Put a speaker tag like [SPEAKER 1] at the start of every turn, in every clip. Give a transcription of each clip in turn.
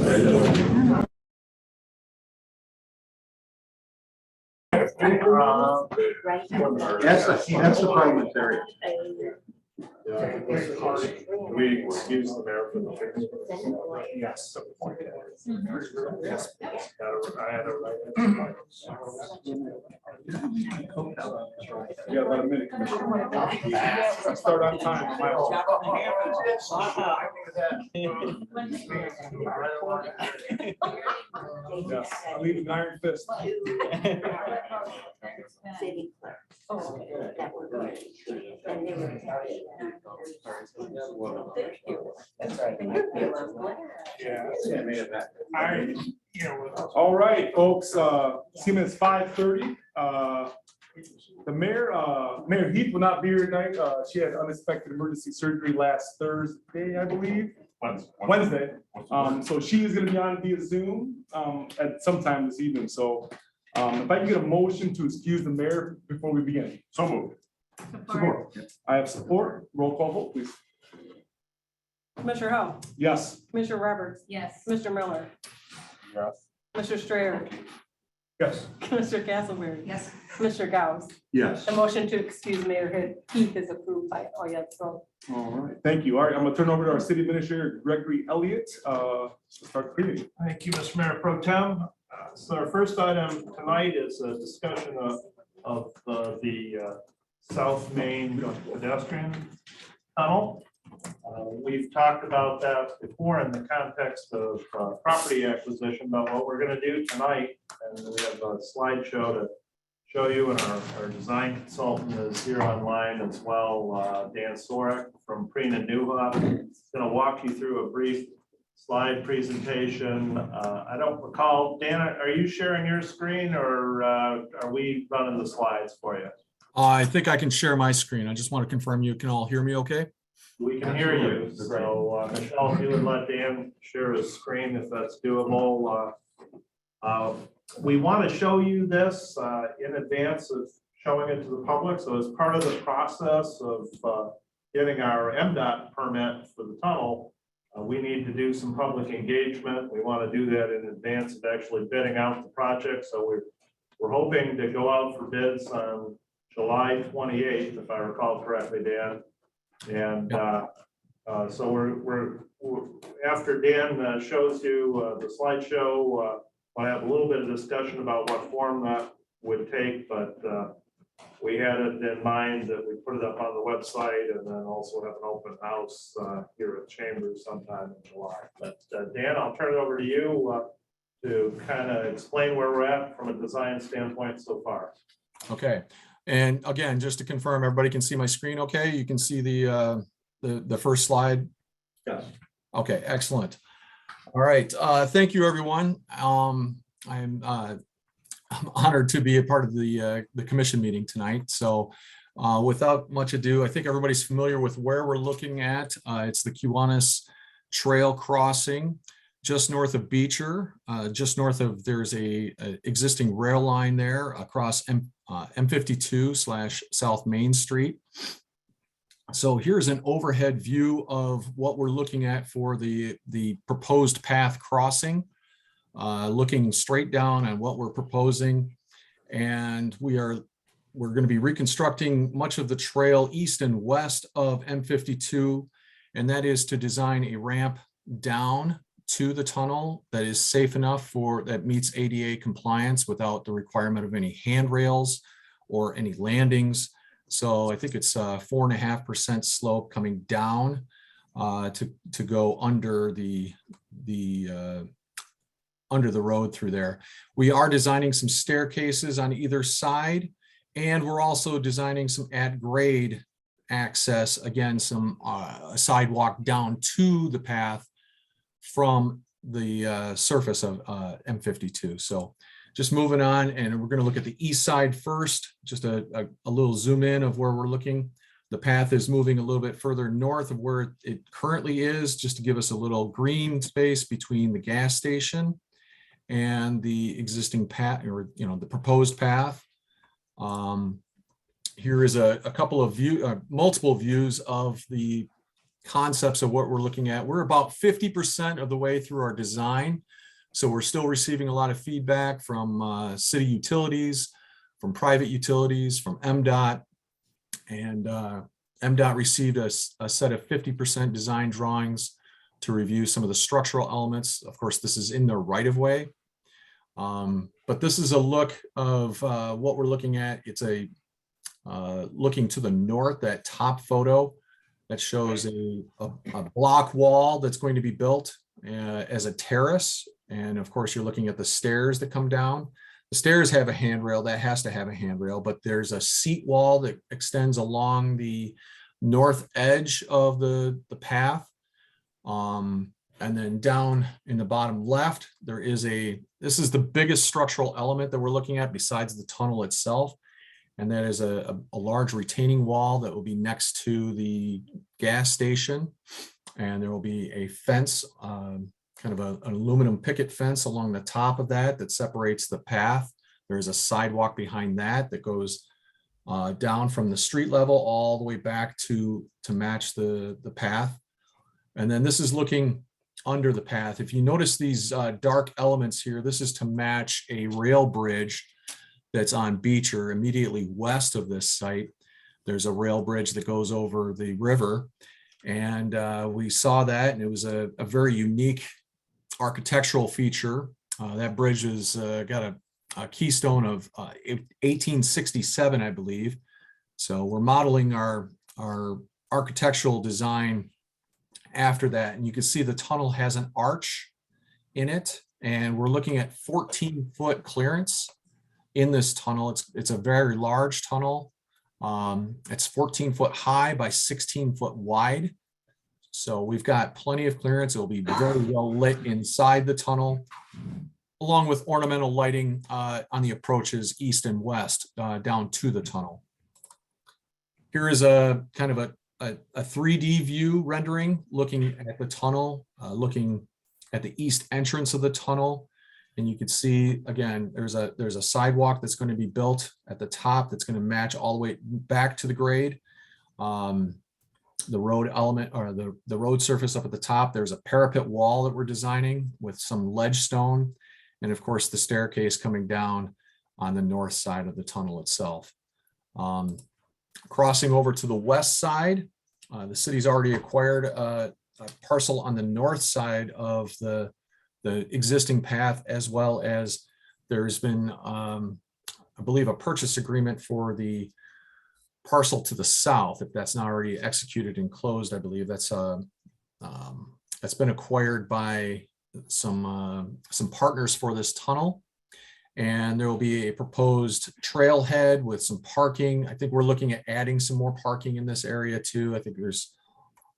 [SPEAKER 1] That's the parliamentary.
[SPEAKER 2] We excuse the mayor for the figure. Yes. Yes. I had a right. Yeah, about a minute, Commissioner. Start on time. Yes, I'll leave an iron fist.
[SPEAKER 3] City clerk. That were going. And they were.
[SPEAKER 4] That's right.
[SPEAKER 2] Yeah. All right, folks, see me, it's 5:30. The Mayor Heath will not be here tonight. She had unexpected emergency surgery last Thursday, I believe. Wednesday. So she is gonna be on via Zoom at some time this evening. So if I can get a motion to excuse the mayor before we begin. So moved. Support. I have support. Roll call vote, please.
[SPEAKER 5] Commissioner Howell,
[SPEAKER 2] Yes.
[SPEAKER 5] Commissioner Roberts,
[SPEAKER 3] Yes.
[SPEAKER 5] Mr. Miller,
[SPEAKER 2] Yes.
[SPEAKER 5] Mr. Strayer,
[SPEAKER 2] Yes.
[SPEAKER 5] Commissioner Castleberry.
[SPEAKER 3] Yes.
[SPEAKER 5] Commissioner Gauss.
[SPEAKER 1] Yes.
[SPEAKER 5] The motion to excuse Mayor Heath is approved by, oh yeah, so.
[SPEAKER 2] All right, thank you. All right, I'm gonna turn over to our city administrator, Gregory Elliott, to start the meeting.
[SPEAKER 6] Thank you, Mr. Mayor Pro Tem. So our first item tonight is a discussion of the South Main pedestrian tunnel. We've talked about that before in the context of property acquisition, but what we're gonna do tonight, and we have a slideshow to show you, and our design consultant is here online as well, Dan Sorek from Prina Newhoff. He's gonna walk you through a brief slide presentation. I don't recall, Dan, are you sharing your screen or are we running the slides for you?
[SPEAKER 7] I think I can share my screen. I just want to confirm you can all hear me okay?
[SPEAKER 6] We can hear you. So Michelle, if you would let Dan share his screen, if that's doable. We want to show you this in advance of showing it to the public. So as part of the process of getting our MDOT permit for the tunnel, we need to do some public engagement. We want to do that in advance of actually bidding out the project. So we're hoping to go out for bids on July 28th, if I recall correctly, Dan. And so we're after Dan shows you the slideshow, I have a little bit of discussion about what form that would take, but we had it in mind that we put it up on the website and then also have an open house here at Chambers sometime in July. But Dan, I'll turn it over to you to kind of explain where we're at from a design standpoint so far.
[SPEAKER 7] Okay. And again, just to confirm, everybody can see my screen okay? You can see the first slide?
[SPEAKER 2] Yes.
[SPEAKER 7] Okay, excellent. All right. Thank you, everyone. I'm honored to be a part of the commission meeting tonight. So without much ado, I think everybody's familiar with where we're looking at. It's the Kiwanis Trail crossing just north of Beecher, just north of, there's a existing rail line there across M52 / South Main Street. So here's an overhead view of what we're looking at for the proposed path crossing, looking straight down on what we're proposing. And we're going to be reconstructing much of the trail east and west of M52. And that is to design a ramp down to the tunnel that is safe enough that meets ADA compliance without the requirement of any handrails or any landings. So I think it's 4.5% slope coming down to go under the road through there. We are designing some staircases on either side, and we're also designing some at grade access, again, some sidewalk down to the path from the surface of M52. So just moving on, and we're going to look at the east side first, just a little zoom in of where we're looking. The path is moving a little bit further north of where it currently is, just to give us a little green space between the gas station and the existing path, or the proposed path. Here is a couple of multiple views of the concepts of what we're looking at. We're about 50% of the way through our design. So we're still receiving a lot of feedback from city utilities, from private utilities, from MDOT. And MDOT received a set of 50% design drawings to review some of the structural elements. Of course, this is in the right of way. But this is a look of what we're looking at. It's a looking to the north, that top photo that shows a block wall that's going to be built as a terrace. And of course, you're looking at the stairs that come down. The stairs have a handrail, that has to have a handrail, but there's a seat wall that extends along the north edge of the path. And then down in the bottom left, this is the biggest structural element that we're looking at besides the tunnel itself. And that is a large retaining wall that will be next to the gas station. And there will be a fence, kind of an aluminum picket fence along the top of that separates the path. There's a sidewalk behind that goes down from the street level all the way back to match the path. And then this is looking under the path. If you notice these dark elements here, this is to match a rail bridge that's on Beecher immediately west of this site. There's a rail bridge that goes over the river. And we saw that, and it was a very unique architectural feature. That bridge has got a keystone of 1867, I believe. So we're modeling our architectural design after that. And you can see the tunnel has an arch in it, and we're looking at 14-foot clearance in this tunnel. It's a very large tunnel. It's 14 foot high by 16 foot wide. So we've got plenty of clearance. It will be very well lit inside the tunnel, along with ornamental lighting on the approaches east and west down to the tunnel. Here is a kind of a 3D view rendering looking at the tunnel, looking at the east entrance of the tunnel. And you can see, again, there's a sidewalk that's going to be built at the top that's going to match all the way back to the grade. The road element, or the road surface up at the top, there's a parapet wall that we're designing with some ledge stone. And of course, the staircase coming down on the north side of the tunnel itself. Crossing over to the west side, the city's already acquired a parcel on the north side of the existing path, as well as there's been, I believe, a purchase agreement for the parcel to the south. If that's not already executed and closed, I believe that's been acquired by some partners for this tunnel. And there will be a proposed trailhead with some parking. I think we're looking at adding some more parking in this area too. I think there's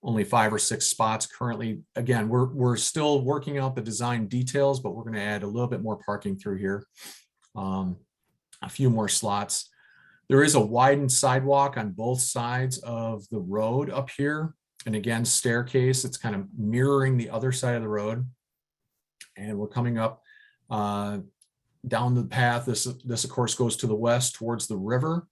[SPEAKER 7] only 5 or 6 spots currently. Again, we're still working out the design details, but we're going to add a little bit more parking through here. A few more slots. There is a widened sidewalk on both sides of the road up here. And again, staircase, it's kind of mirroring the other side of the road. And we're coming up down the path. This of course goes to the west towards the river.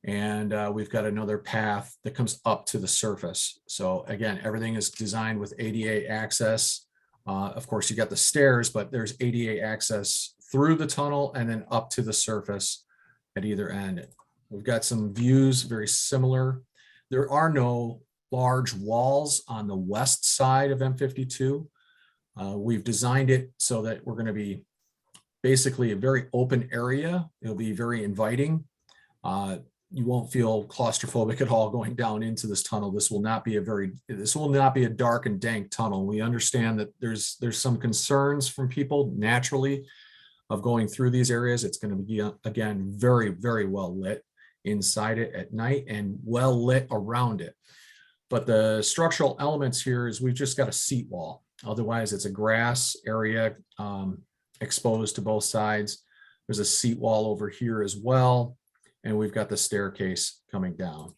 [SPEAKER 7] And we've got another path that comes up to the surface. So again, everything is designed with ADA access. Of course, you got the stairs, but there's ADA access through the tunnel and then up to the surface at either end. We've got some views very similar. There are no large walls on the west side of M52. We've designed it so that we're going to be basically a very open area. It'll be very inviting. You won't feel claustrophobic at all going down into this tunnel. This will not be a dark and dank tunnel. We understand that there's some concerns from people naturally of going through these areas. It's going to be, again, very, very well lit inside it at night and well lit around it. But the structural elements here is we've just got a seat wall. Otherwise, it's a grass area exposed to both sides. There's a seat wall over here as well. And we've got the staircase coming down.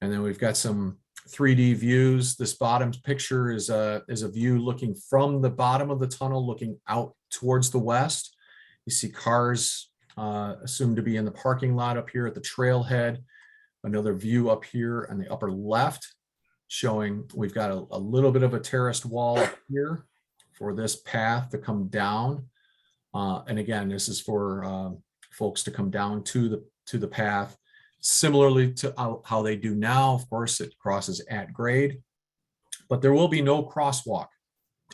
[SPEAKER 7] And then we've got some 3D views. This bottom picture is a view looking from the bottom of the tunnel, looking out towards the west. You see cars assumed to be in the parking lot up here at the trailhead. Another view up here on the upper left, showing we've got a little bit of a terraced wall up here for this path to come down. And again, this is for folks to come down to the path, similarly to how they do now. Of course, it crosses at grade, but there will be no crosswalk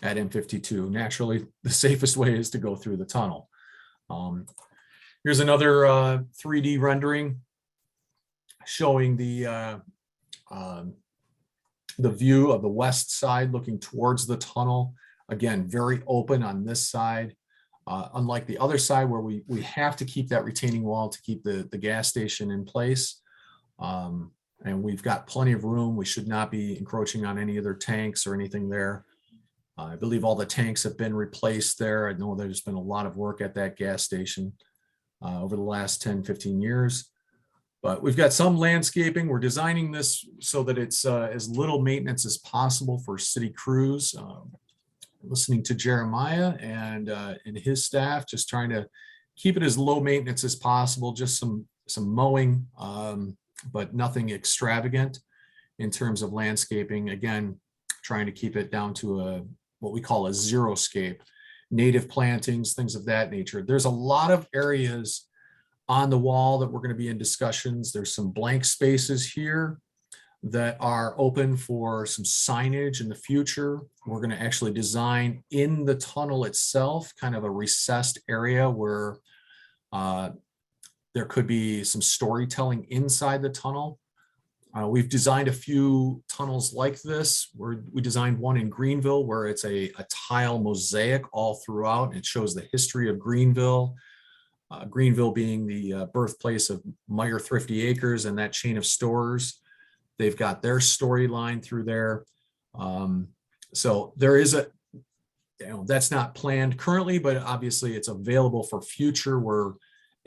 [SPEAKER 7] at M52. Naturally, the safest way is to go through the tunnel. Here's another 3D rendering showing the view of the west side looking towards the tunnel. Again, very open on this side. Unlike the other side where we have to keep that retaining wall to keep the gas station in place. And we've got plenty of room. We should not be encroaching on any other tanks or anything there. I believe all the tanks have been replaced there. I know there's been a lot of work at that gas station over the last 10, 15 years. But we've got some landscaping. We're designing this so that it's as little maintenance as possible for city crews. Listening to Jeremiah and his staff, just trying to keep it as low maintenance as possible, just some mowing, but nothing extravagant in terms of landscaping. Again, trying to keep it down to what we call a xeriscape, native plantings, things of that nature. There's a lot of areas on the wall that we're going to be in discussions. There's some blank spaces here that are open for some signage in the future. We're going to actually design in the tunnel itself, kind of a recessed area where there could be some storytelling inside the tunnel. We've designed a few tunnels like this. We designed one in Greenville where it's a tile mosaic all throughout. It shows the history of Greenville. Greenville being the birthplace of Meyer Thrifty Acres and that chain of stores. They've got their storyline through there. So there is that's not planned currently, but obviously it's available for future where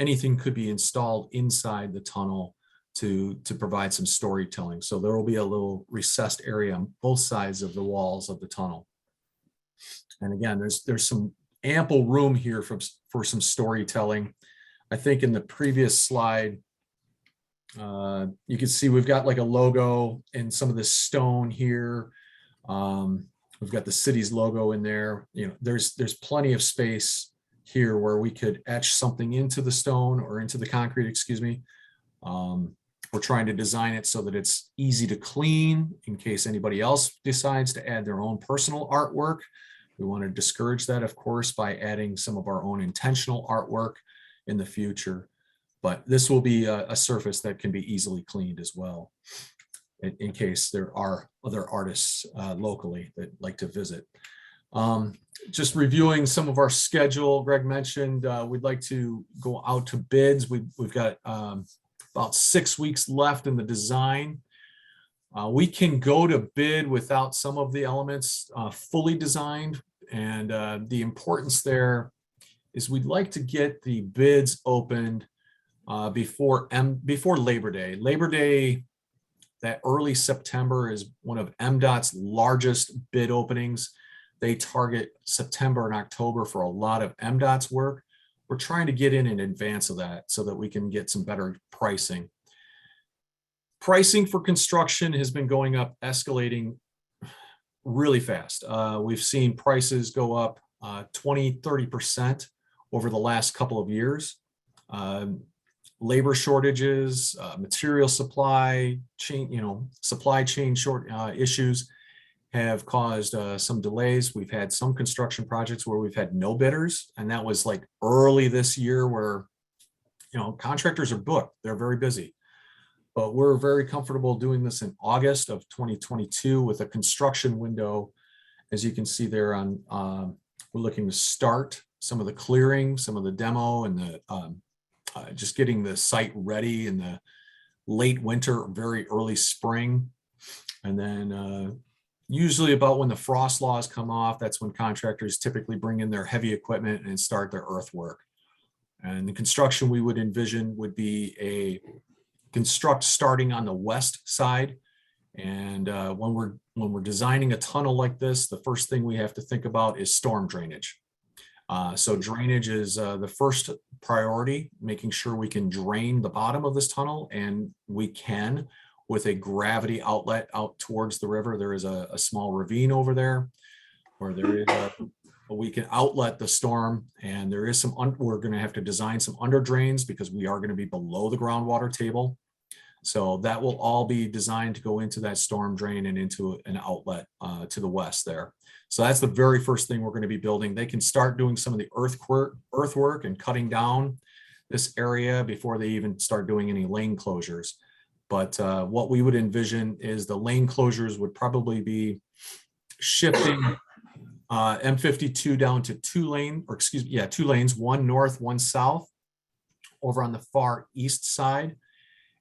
[SPEAKER 7] anything could be installed inside the tunnel to provide some storytelling. So there will be a little recessed area on both sides of the walls of the tunnel. And again, there's some ample room here for some storytelling. I think in the previous slide, you can see we've got like a logo and some of the stone here. We've got the city's logo in there. You know, there's plenty of space here where we could etch something into the stone or into the concrete, excuse me. We're trying to design it so that it's easy to clean in case anybody else decides to add their own personal artwork. We want to discourage that, of course, by adding some of our own intentional artwork in the future. But this will be a surface that can be easily cleaned as well, in case there are other artists locally that like to visit. Just reviewing some of our schedule, Greg mentioned we'd like to go out to bids. We've got about 6 weeks left in the design. We can go to bid without some of the elements fully designed. And the importance there is we'd like to get the bids opened before Labor Day. Labor Day, that early September, is one of MDOT's largest bid openings. They target September and October for a lot of MDOT's work. We're trying to get in advance of that so that we can get some better pricing. Pricing for construction has been going up, escalating really fast. We've seen prices go up 20-30% over the last couple of years. Labor shortages, material supply chain, supply chain issues have caused some delays. We've had some construction projects where we've had no bidders, and that was like early this year where, contractors are booked. They're very busy. But we're very comfortable doing this in August of 2022 with a construction window. As you can see there we're looking to start some of the clearing, some of the demo, and the just getting the site ready in the late winter, very early spring. And then usually about when the frost laws come off, that's when contractors typically bring in their heavy equipment and start their earthwork. And the construction we would envision would be starting on the west side. And when we're designing a tunnel like this, the first thing we have to think about is storm drainage. So drainage is the first priority, making sure we can drain the bottom of this tunnel, and we can. with a gravity outlet out towards the river. There is a small ravine over there where there is we can outlet the storm, and there is we're going to have to design some under drains because we are going to be below the groundwater table. So that will all be designed to go into that storm drain and into an outlet to the west there. So that's the very first thing we're going to be building. They can start doing some of the earthwork and cutting down this area before they even start doing any lane closures. But what we would envision is the lane closures would probably be shifting M52 down to 2 lanes, one north, one south, over on the far east side.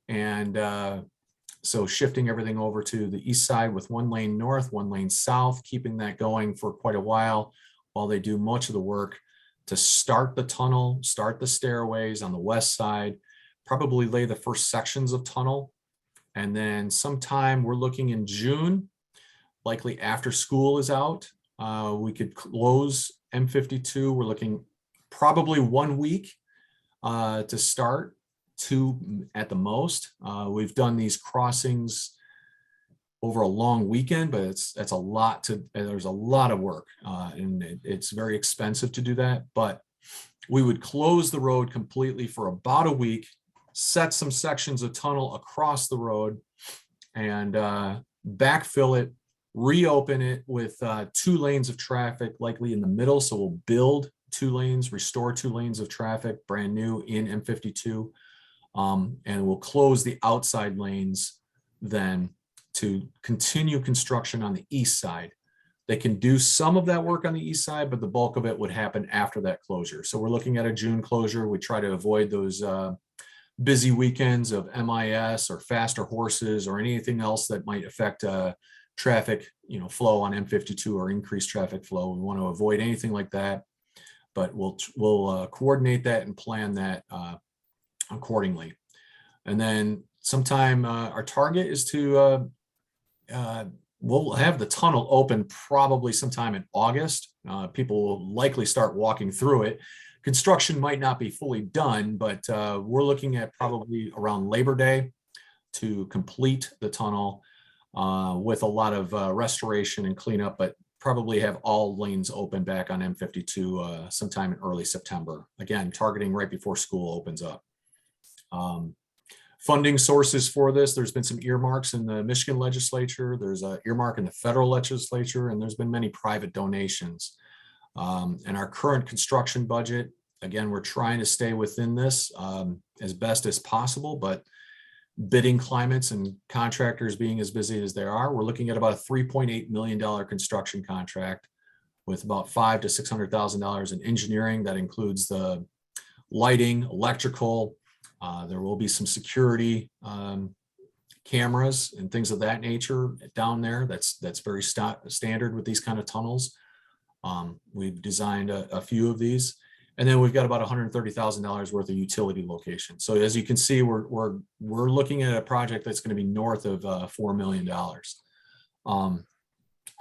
[SPEAKER 7] And so shifting everything over to the east side with 1 lane north, 1 lane south, keeping that going for quite a while they do much of the work to start the tunnel, start the stairways on the west side, probably lay the first sections of tunnel. And then sometime we're looking in June, likely after school is out, we could close M52. We're looking probably 1 week to start, 2 at the most. We've done these crossings over a long weekend, but there's a lot of work, and it's very expensive to do that. But we would close the road completely for about a week, set some sections of tunnel across the road, and backfill it, reopen it with 2 lanes of traffic, likely in the middle. So we'll build 2 lanes, restore 2 lanes of traffic, brand new in M52. And we'll close the outside lanes then to continue construction on the east side. They can do some of that work on the east side, but the bulk of it would happen after that closure. So we're looking at a June closure. We try to avoid those busy weekends of MIS or faster horses or anything else that might affect traffic, flow on M52 or increased traffic flow. We want to avoid anything like that, but we'll coordinate that and plan that accordingly. And then sometime our target is to we'll have the tunnel open probably sometime in August. People will likely start walking through it. Construction might not be fully done, but we're looking at probably around Labor Day to complete the tunnel with a lot of restoration and cleanup, but probably have all lanes open back on M52 sometime in early September. Again, targeting right before school opens up. Funding sources for this, there's been some earmarks in the Michigan legislature, there's an earmark in the federal legislature, and there's been many private donations. And our current construction budget, again, we're trying to stay within this as best as possible, but bidding climates and contractors being as busy as they are, we're looking at about a $3.8 million construction contract with about $500,000 to $600,000 in engineering. That includes the lighting, electrical. There will be some security cameras and things of that nature down there. That's very standard with these kind of tunnels. We've designed a few of these, and then we've got about $130,000 worth of utility location. So as you can see, we're looking at a project that's going to be north of $4 million.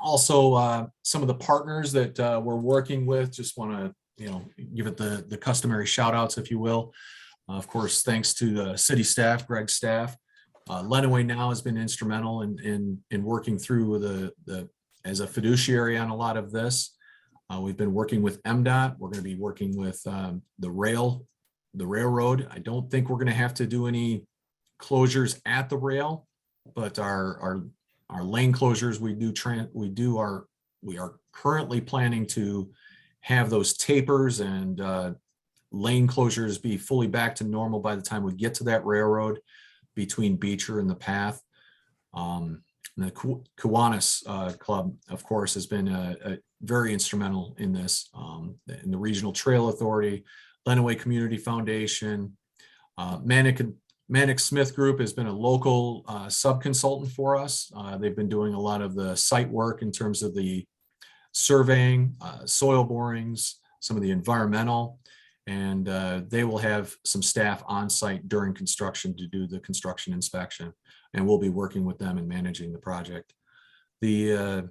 [SPEAKER 7] Also, some of the partners that we're working with, just want to give it the customary shout outs, if you will. Of course, thanks to the city staff, Greg's staff. Lenawee now has been instrumental in working through as a fiduciary on a lot of this. We've been working with MDOT. We're going to be working with the railroad. I don't think we're going to have to do any closures at the rail, but our lane closures we are currently planning to have those tapers and lane closures be fully back to normal by the time we get to that railroad between Beecher and the path. The Kiwanis Club, of course, has been very instrumental in this. In the Regional Trail Authority, Lenawee Community Foundation, Manic Smith Group has been a local sub-consultant for us. They've been doing a lot of the site work in terms of the surveying, soil borings, some of the environmental, and they will have some staff on site during construction to do the construction inspection, and we'll be working with them in managing the project. There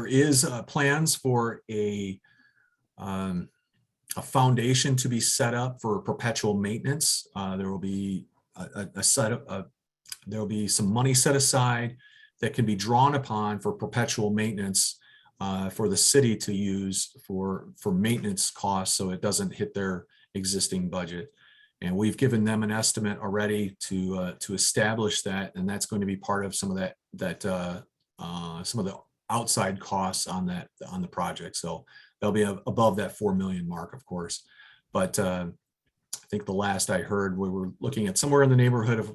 [SPEAKER 7] is plans for a foundation to be set up for perpetual maintenance. There will be a set of, there'll be some money set aside that can be drawn upon for perpetual maintenance for the city to use for maintenance costs, so it doesn't hit their existing budget. And we've given them an estimate already to establish that, and that's going to be part of some of some of the outside costs on the project. So they'll be above that 4 million mark, of course. But I think the last I heard, we were looking at somewhere in the neighborhood of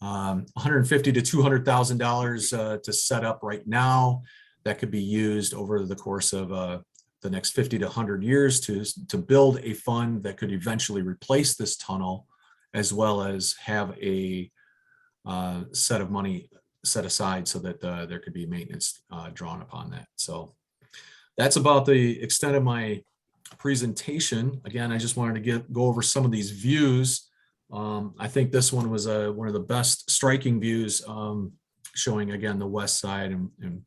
[SPEAKER 7] $150,000 to $200,000 to set up right now. That could be used over the course of the next 50 to 100 years to build a fund that could eventually replace this tunnel, as well as have a set of money set aside so that there could be maintenance drawn upon that. So that's about the extent of my presentation. Again, I just wanted to go over some of these views. I think this one was one of the best striking views, showing again the west side and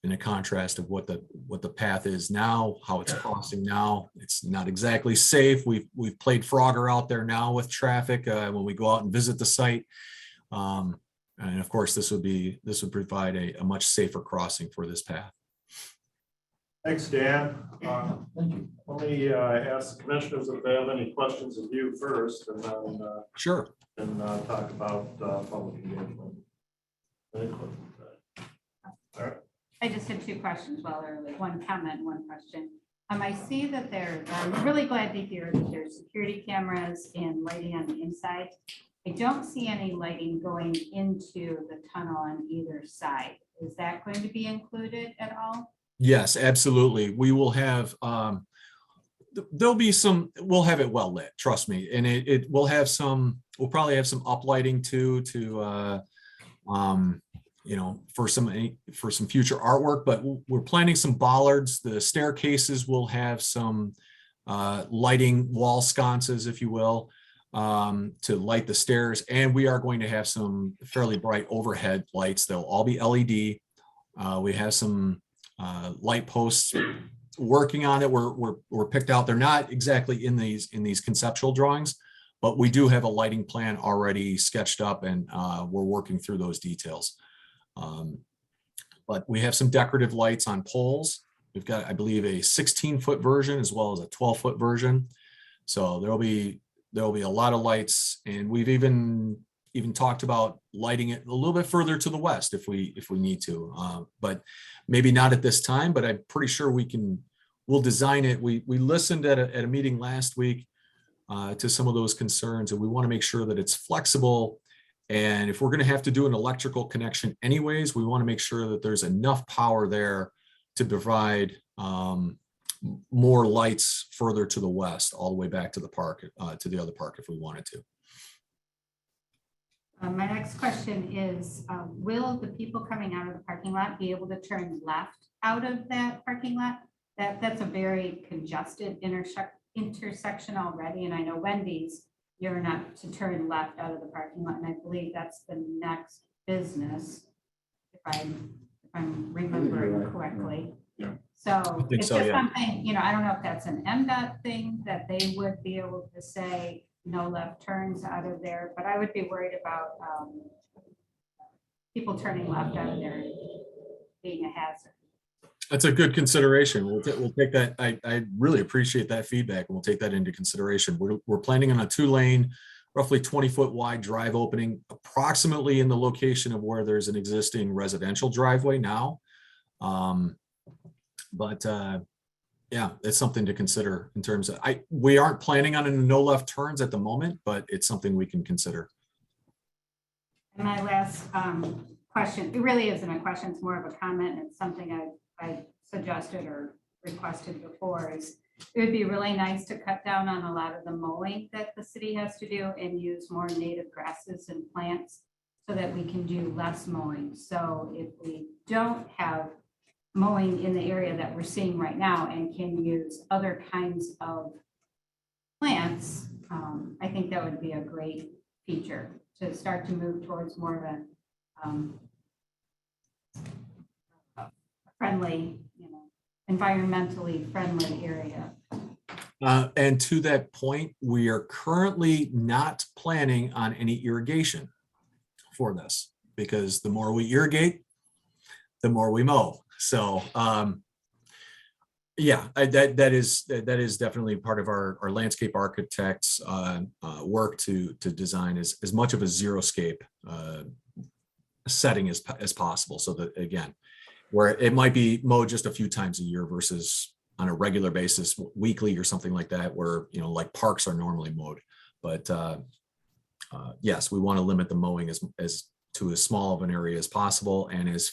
[SPEAKER 7] in a contrast of what the path is now, how it's crossing now. It's not exactly safe. We've played Frogger out there now with traffic when we go out and visit the site. And of course, this would provide a much safer crossing for this path.
[SPEAKER 6] Thanks, Dan. Let me ask the commissioners if they have any questions of you first, and then
[SPEAKER 7] Sure.
[SPEAKER 6] talk about public engagement. Any questions? All right.
[SPEAKER 5] I just had two questions, well, or like one comment, one question. I see that I'm really glad to hear that there's security cameras and lighting on the inside. I don't see any lighting going into the tunnel on either side. Is that going to be included at all?
[SPEAKER 7] Yes, absolutely. We will have, there'll be we'll have it well lit, trust me. And we'll probably have some uplighting too, for some future artwork, but we're planning some bollards. The staircases will have some lighting wall sconces, if you will, to light the stairs. And we are going to have some fairly bright overhead lights. They'll all be LED. We have some light posts working on it. We're picked out. They're not exactly in these conceptual drawings, but we do have a lighting plan already sketched up, and we're working through those details. But we have some decorative lights on poles. We've got, I believe, a 16-foot version as well as a 12-foot version. So there'll be a lot of lights, and we've even talked about lighting it a little bit further to the west if we need to, but maybe not at this time. But I'm pretty sure we'll design it. We listened at a meeting last week to some of those concerns, and we want to make sure that it's flexible. And if we're going to have to do an electrical connection anyways, we want to make sure that there's enough power there to provide more lights further to the west, all the way back to the park, to the other park if we wanted to.
[SPEAKER 5] My next question is, will the people coming out of the parking lot be able to turn left out of that parking lot? That's a very congested intersection already. And I know Wendy's, you're not to turn left out of the parking lot. And I believe that's the next business, if I'm remembering correctly.
[SPEAKER 1] Yeah.
[SPEAKER 5] So it's
[SPEAKER 7] so,
[SPEAKER 5] just
[SPEAKER 7] yeah.
[SPEAKER 5] something, I don't know if that's an MDOT thing that they would be able to say no left turns out of there, but I would be worried about people turning left out of there being a hazard.
[SPEAKER 7] That's a good consideration. We'll take that. I really appreciate that feedback, and we'll take that into consideration. We're planning on a 2-lane, roughly 20-foot wide drive opening, approximately in the location of where there's an existing residential driveway now. Yeah, it's something to consider in terms of, we aren't planning on any no left turns at the moment, but it's something we can consider.
[SPEAKER 5] And my last question, it really isn't a question, it's more of a comment. It's something I suggested or requested before, is it would be really nice to cut down on a lot of the mowing that the city has to do and use more native grasses and plants so that we can do less mowing. So if we don't have mowing in the area that we're seeing right now and can use other kinds of plants, I think that would be a great feature to start to move towards more of a friendly, environmentally friendly area.
[SPEAKER 7] And to that point, we are currently not planning on any irrigation for this, because the more we irrigate, the more we mow. So, yeah, that is definitely part of our landscape architect's work to design as much of a xeriscape setting as possible. So that, again, where it might be mowed just a few times a year versus on a regular basis, weekly or something like that, where, you know, like parks are normally mowed. But yes, we want to limit the mowing as to as small of an area as possible and as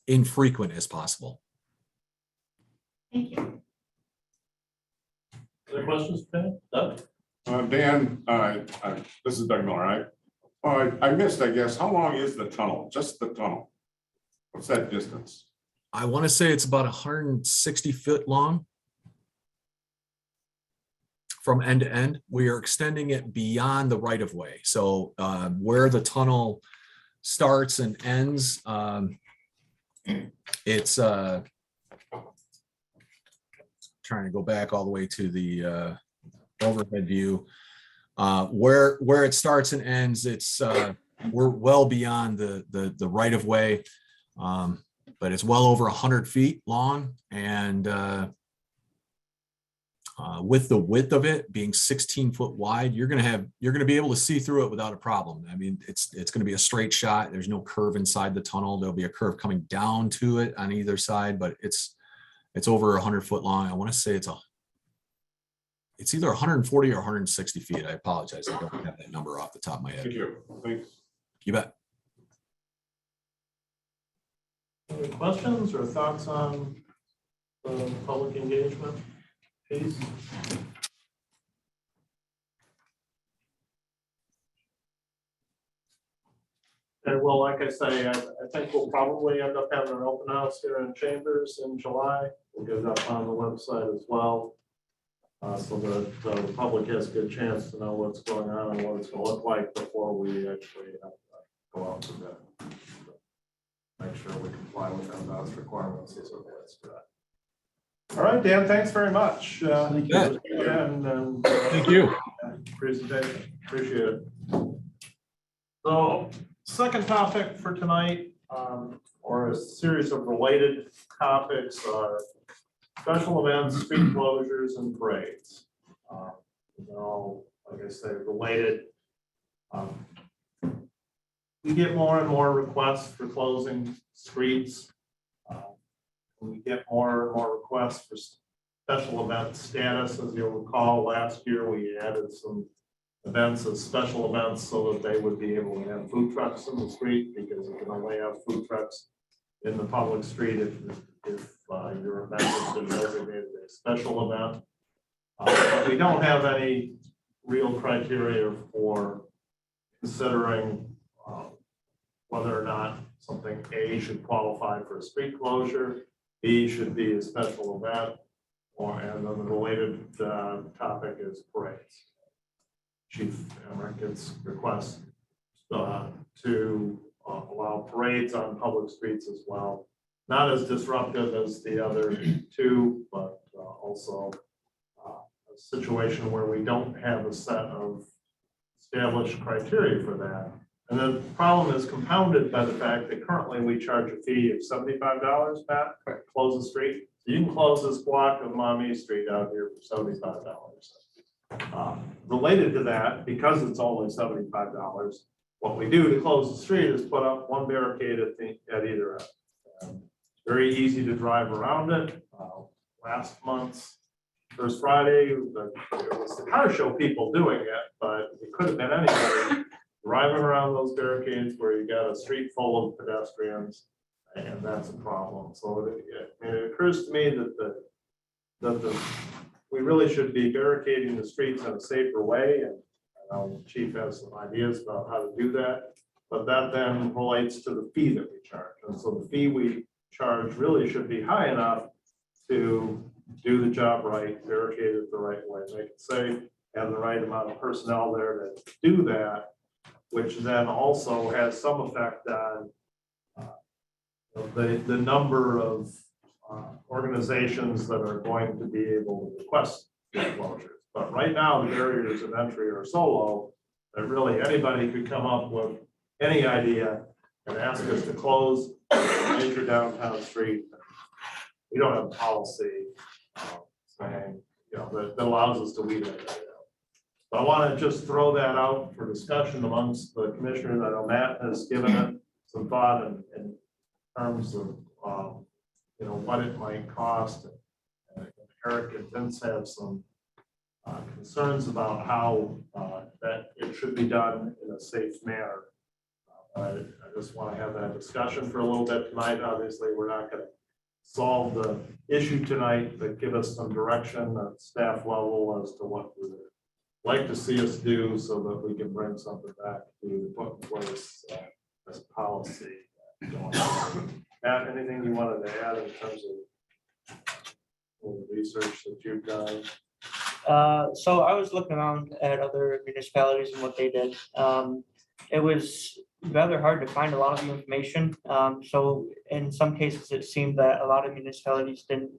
[SPEAKER 7] infrequent as possible.
[SPEAKER 5] Thank you.
[SPEAKER 6] Other questions, Ben? Doug?
[SPEAKER 8] Dan, this is Doug Miller, right? I missed, I guess, how long is the tunnel? Just the tunnel? What's that distance?
[SPEAKER 7] I want to say it's about 160 foot long from end to end. We are extending it beyond the right of way. So where the tunnel starts and ends, it's trying to go back all the way to the overhead view. Where it starts and ends, it's we're well beyond the right of way, but it's well over 100 feet long, and with the width of it being 16 foot wide, you're gonna be able to see through it without a problem. I mean, it's gonna be a straight shot. There's no curve inside the tunnel. There'll be a curve coming down to it on either side, but it's over 100 foot long. I want to say it's either 140 or 160 feet. I apologize. I don't have that number off the top of my head.
[SPEAKER 8] Thank you. Thanks.
[SPEAKER 7] You bet.
[SPEAKER 6] Any questions or thoughts on the public engagement piece? And well, like I say, I think we'll probably end up having an open house here in Chambers in July. We'll get it up on the website as well. So that the public has a good chance to know what's going on and what it's going to look like before we actually go out to bid. Make sure we comply with those requirements as it relates to that. All right, Dan, thanks very much.
[SPEAKER 7] Thank you.
[SPEAKER 6] And
[SPEAKER 7] Thank you.
[SPEAKER 6] presentation, appreciate it. So, second topic for tonight, or a series of related topics, are special events, street closures, and parades. They're all, like I say, related. We get more and more requests for closing streets. We get more and more requests for special event status. As you'll recall, last year we added some events as special events so that they would be able to have food trucks in the street, because you can only have food trucks in the public street if your event has been designated a special event. But we don't have any real criteria for considering whether or not something A should qualify for a street closure, B should be a special event, and then the related topic is parades. Chief Emmerich gets requests to allow parades on public streets as well. Not as disruptive as the other two, but also a situation where we don't have a set of established criteria for that. And the problem is compounded by the fact that currently we charge a fee of $75, Pat, to close the street. So you can close this block of Mommy Street out here for $75. Related to that, because it's only $75, what we do to close the street is put up one barricade at either end. Very easy to drive around it. Last month's first Friday, it was the car show people doing it, but it could have been anybody driving around those barricades where you got a street full of pedestrians, and that's a problem. So it occurs to me that we really should be barricading the streets in a safer way, and I know the chief has some ideas about how to do that, but that then relates to the fee that we charge. And so the fee we charge really should be high enough to do the job right, barricade it the right way, make it safe, have the right amount of personnel there to do that, which then also has some effect on the number of organizations that are going to be able to request street closures. But right now, the barriers of entry are so low that really anybody could come up with any idea and ask us to close a major downtown street. We don't have a policy saying, that allows us to weed it out. So I want to just throw that out for discussion amongst the commissioners. I know Matt has given it some thought in terms of, what it might cost. Eric and Vince have some concerns about how that it should be done in a safe manner. I just want to have that discussion for a little bit tonight. Obviously, we're not going to solve the issue tonight, but give us some direction at staff level as to what we would like to see us do so that we can bring something back to put in place as a policy. Going forward. Matt, anything you wanted to add in terms of the research that you've done?
[SPEAKER 9] So I was looking around at other municipalities and what they did. It was rather hard to find a lot of the information. So in some cases, it seemed that a lot of municipalities didn't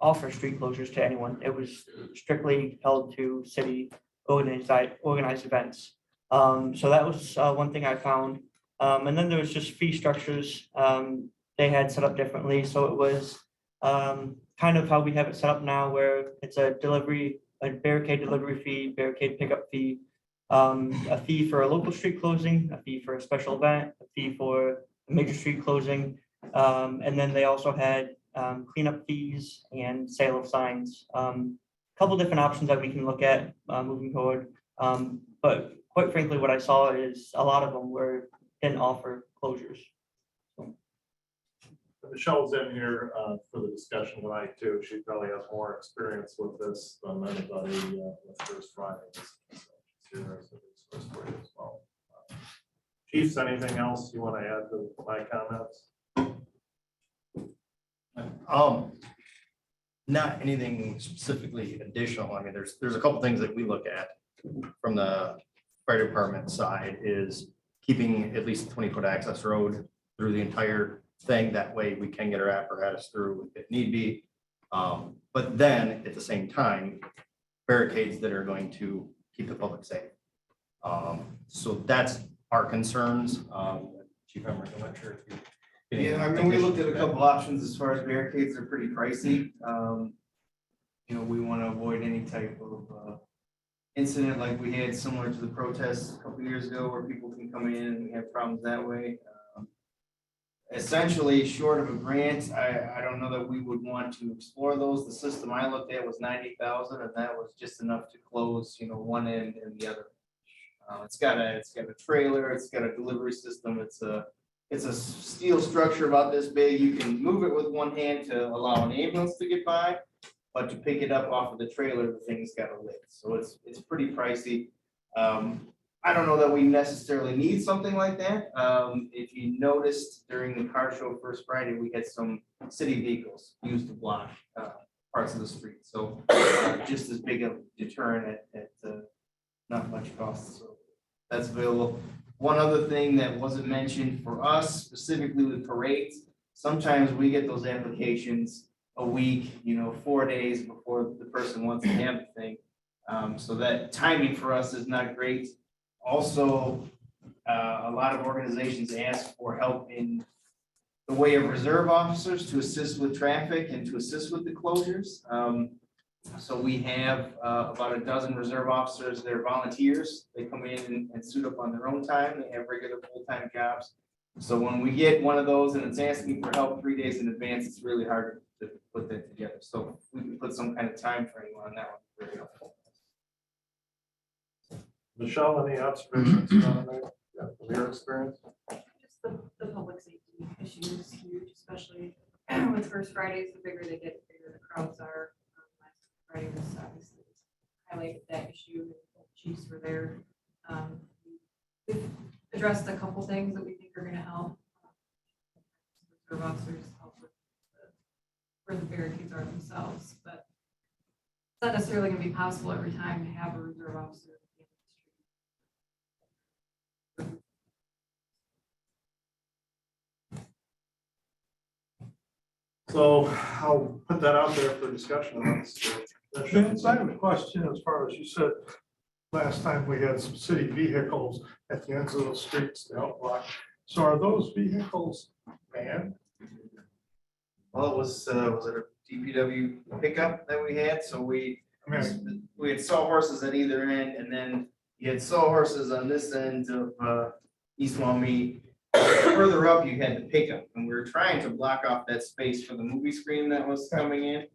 [SPEAKER 9] offer street closures to anyone. It was strictly held to city organized events. So that was one thing I found. And then there was just fee structures they had set up differently. So it was kind of how we have it set up now, where it's a barricade delivery fee, barricade pickup fee, a fee for a local street closing, a fee for a special event, a fee for a major street closing. And then they also had cleanup fees and sale of signs. A couple different options that we can look at moving forward. But quite frankly, what I saw is a lot of them didn't offer closures.
[SPEAKER 6] Michelle's in here for the discussion tonight too. She probably has more experience with this than anybody with First Fridays. So she's here as a resource for you as well. Chiefs, anything else you want to add to my comments?
[SPEAKER 1] Not anything specifically additional. I mean, there's a couple things that we look at from the fire department side is keeping at least 20-foot access road through the entire thing. That way we can get our apparatus through if need be. But then at the same time, barricades that are going to keep the public safe. So that's our concerns. Chief Emmerich, I'm not sure if you.
[SPEAKER 10] Yeah, I mean, we looked at a couple options as far as barricades are pretty pricey. We want to avoid any type of incident like we had similar to the protests a couple years ago where people can come in and we have problems that way. Essentially, short of a grant, I don't know that we would want to explore those. The system I looked at was 90,000, and that was just enough to close, one end and the other. It's got a trailer, it's got a delivery system. It's a steel structure about this big. You can move it with one hand to allow an ambulance to get by, but to pick it up off of the trailer, the thing's got a lid. So it's pretty pricey. I don't know that we necessarily need something like that. If you noticed during the car show First Friday, we had some city vehicles used to block parts of the street. So just as big a deterrent at not much cost. So that's available. One other thing that wasn't mentioned for us specifically with parades, sometimes we get those applications a week, 4 days before the person wants to have the thing. So that timing for us is not great. Also, a lot of organizations ask for help in the way of reserve officers to assist with traffic and to assist with the closures. So we have about a dozen reserve officers. They're volunteers. They come in and suit up on their own time. They have regular full-time jobs. So when we get one of those and it's asking for help 3 days in advance, it's really hard to put that together. So if we can put some kind of time frame on that one, very helpful.
[SPEAKER 6] Michelle, any observations you want to make from your experience?
[SPEAKER 11] Just the public safety issue is huge, especially with First Fridays. The bigger they get, the bigger the crowds are. Last Friday was obviously highlighted that issue. The chiefs were there. We've addressed a couple things that we think are going to help. Reserve officers help with where the barricades are themselves, but it's not necessarily going to be possible every time to have a reserve officer.
[SPEAKER 6] So I'll put that out there for discussion amongst the
[SPEAKER 12] Vince, I have a question as far as you said, last time we had some city vehicles at the ends of the streets to help block. So are those vehicles manned?
[SPEAKER 10] Well, was it a DPW pickup that we had? So we had sawhorses at either end, and then you had sawhorses on this end of East Maumee. Further up, you had the pickup, and we were trying to block off that space for the movie screen that was coming in.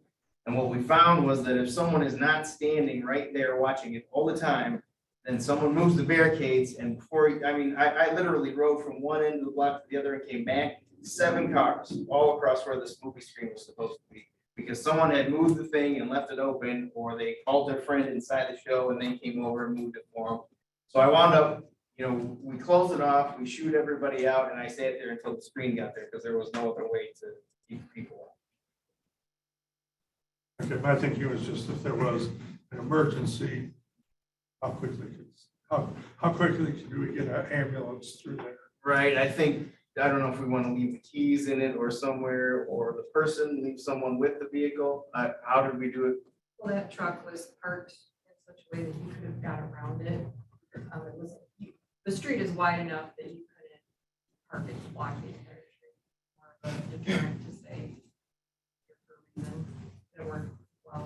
[SPEAKER 10] And what we found was that if someone is not standing right there watching it all the time, then someone moves the barricades, and I literally rode from one end of the block to the other and came back, 7 cars all across where this movie screen was supposed to be. Because someone had moved the thing and left it open, or they called their friend inside the show and they came over and moved it for them. So I wound up, we closed it off, we shooed everybody out, and I sat there until the screen got there, because there was no other way to keep people out.
[SPEAKER 12] Okay, my thinking was just if there was an emergency, how quickly could we get an ambulance through there?
[SPEAKER 10] Right, I don't know if we want to leave the keys in it or somewhere, or the person leave someone with the vehicle. How did we do it?
[SPEAKER 11] Well, that truck was parked in such a way that you could have got around it. The street is wide enough that you couldn't park it, block the entire street. More of a deterrent to say, for a reason, it worked well.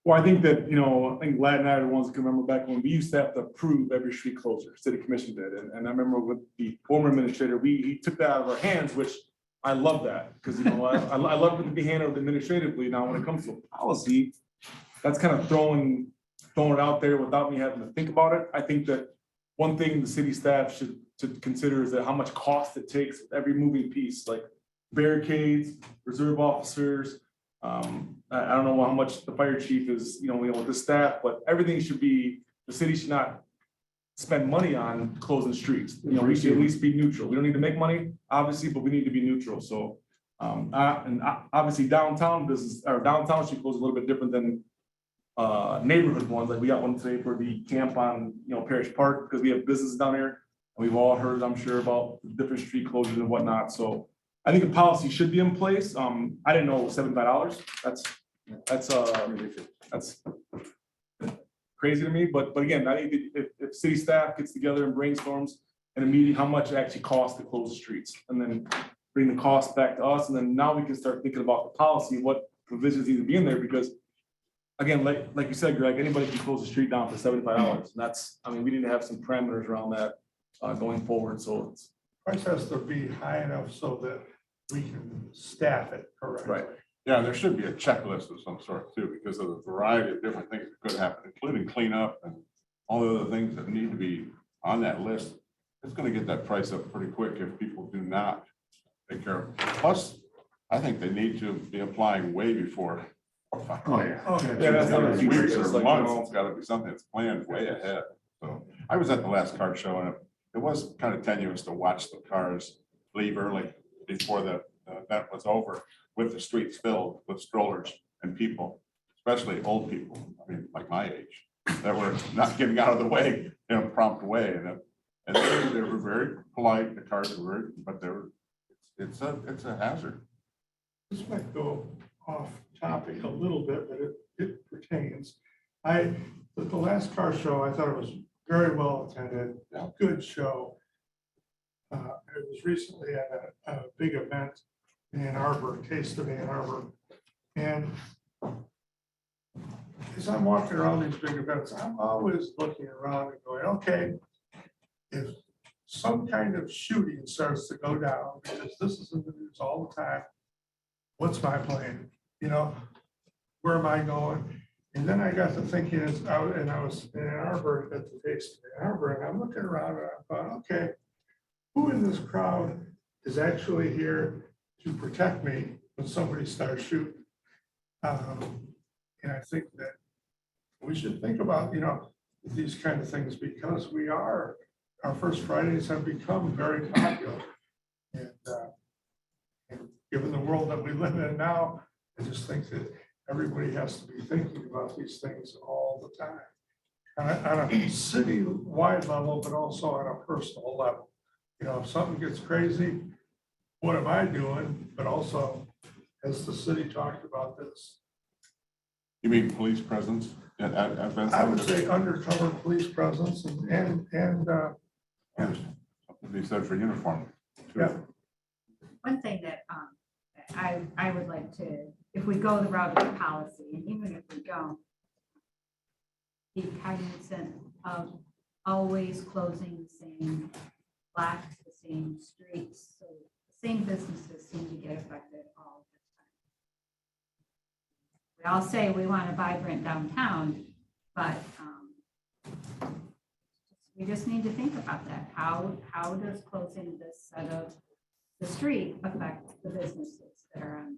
[SPEAKER 2] Well, I think that, I think Glad and I are the ones who can remember back when we used to have to approve every street closure, city commission did. And I remember with the former administrator, he took that out of our hands, which I love that, because, I love it to be handled administratively. Now, when it comes to policy, that's kind of throwing it out there without me having to think about it. I think that one thing the city staff should consider is that how much cost it takes with every moving piece, like barricades, reserve officers. I don't know how much the fire chief is, with the staff, but everything the city should not spend money on closing streets. We should at least be neutral. We don't need to make money, obviously, but we need to be neutral. So, and obviously downtown should close a little bit different than neighborhood ones. Like we got one today for the camp on, Parish Park, because we have businesses down there. And we've all heard, I'm sure, about different street closures and whatnot. So I think a policy should be in place. I didn't know it was $75. That's crazy to me. But again, I think if city staff gets together and brainstorms in a meeting, how much it actually costs to close the streets, and then bring the cost back to us, and then now we can start thinking about the policy, what provisions need to be in there, because again, like you said, Greg, anybody can close the street down for $75. And we need to have some parameters around that going forward. So it's
[SPEAKER 12] Price has to be high enough so that we can staff it correctly.
[SPEAKER 8] Right. Yeah, there should be a checklist of some sort too, because of the variety of different things that could happen, including cleanup and all the other things that need to be on that list. It's gonna get that price up pretty quick if people do not take care of it. Plus, I think they need to be applying way before.
[SPEAKER 12] Oh, yeah. Okay.
[SPEAKER 2] Yeah, that's not a secret.
[SPEAKER 8] Weeks or
[SPEAKER 2] It's like,
[SPEAKER 8] months, it's gotta be something that's planned way ahead. So I was at the last car show, and it was kind of tenuous to watch the cars leave early before the event was over, with the streets filled with strollers and people, especially old people, like my age, that were not getting out of the way in a prompt way. And they were very polite, the cars were very, but it's a hazard.
[SPEAKER 12] This might go off topic a little bit, but it pertains. At the last car show, I thought it was very well attended, good show. I was recently at a big event in Ann Arbor, Taste of Ann Arbor. And as I'm walking around these big events, I'm always looking around and going, okay, if some kind of shooting starts to go down, because this is in the news all the time, what's my plan? Where am I going? And then I got to thinking, I was in Ann Arbor at the Taste of Ann Arbor, and I'm looking around and I thought, okay, who in this crowd is actually here to protect me when somebody starts shooting? And I think that we should think about, these kind of things, because our First Fridays have become very popular. And given the world that we live in now, I just think that everybody has to be thinking about these things all the time. On a city-wide level, but also on a personal level. If something gets crazy, what am I doing? But also, has the city talked about this?
[SPEAKER 8] You mean police presence at events?
[SPEAKER 12] I would say undercover police presence and
[SPEAKER 8] Yes, something to be said for uniform. too.
[SPEAKER 12] Yeah.
[SPEAKER 5] One thing that I would like to, if we go the route of policy, and even if we don't, be cognizant of always closing the same blocks, the same streets, so the same businesses seem to get affected all the time. We all say we want a vibrant downtown, but we just need to think about that. How does closing this set of the street affect the businesses that are on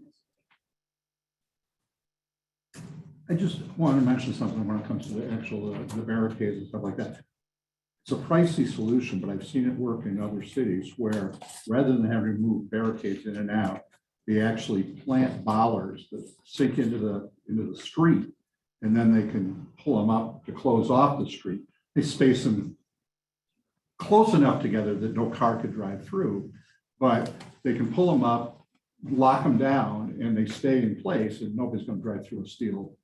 [SPEAKER 5] this?
[SPEAKER 13] I just want to mention something when it comes to the actual, the barricades and stuff like that. It's a pricey solution, but I've seen it work in other cities where rather than having to move barricades in and out, they actually plant bollards that sink into the street, and then they can pull them up to close off the street. They space them close enough together that no car could drive through, but they can pull them up, lock them down, and they stay in place, and nobody's going to drive through a steel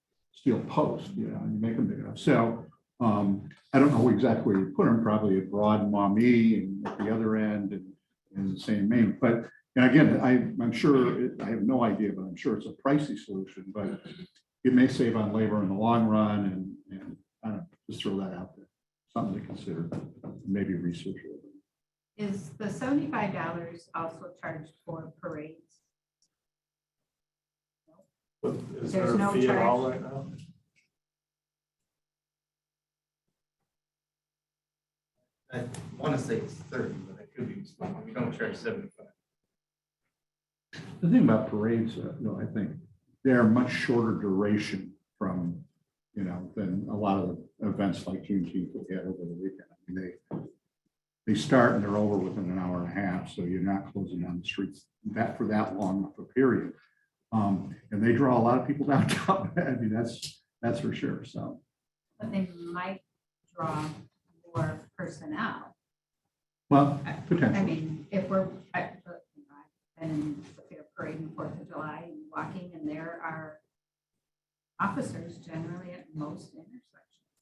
[SPEAKER 13] post, you know, and you make them big enough. So I don't know exactly where you put them, probably at Broad and Maumee and at the other end and the same main. But and again, I'm sure, I have no idea, but I'm sure it's a pricey solution, but it may save on labor in the long run, and I don't know, just throw that out there. Something to consider, maybe research it.
[SPEAKER 5] Is the $75 also charged for parades?
[SPEAKER 6] But is
[SPEAKER 5] There's
[SPEAKER 6] there a
[SPEAKER 5] no
[SPEAKER 6] fee at all
[SPEAKER 5] charge.
[SPEAKER 6] right now?
[SPEAKER 1] I want to say it's 30, but it could be, we don't charge 75.
[SPEAKER 13] The thing about parades, I think they're much shorter duration from, than a lot of the events like Juneteenth that we had over the weekend. I mean, they start and they're over within an hour and a half, so you're not closing down the streets for that long of a period. And they draw a lot of people downtown. I mean, that's for sure. So,
[SPEAKER 5] But they might draw more personnel.
[SPEAKER 13] well,
[SPEAKER 5] I
[SPEAKER 13] potentially.
[SPEAKER 5] mean, if we're, I've been in the fair parade and 4th of July and walking, and there are officers generally at most intersections.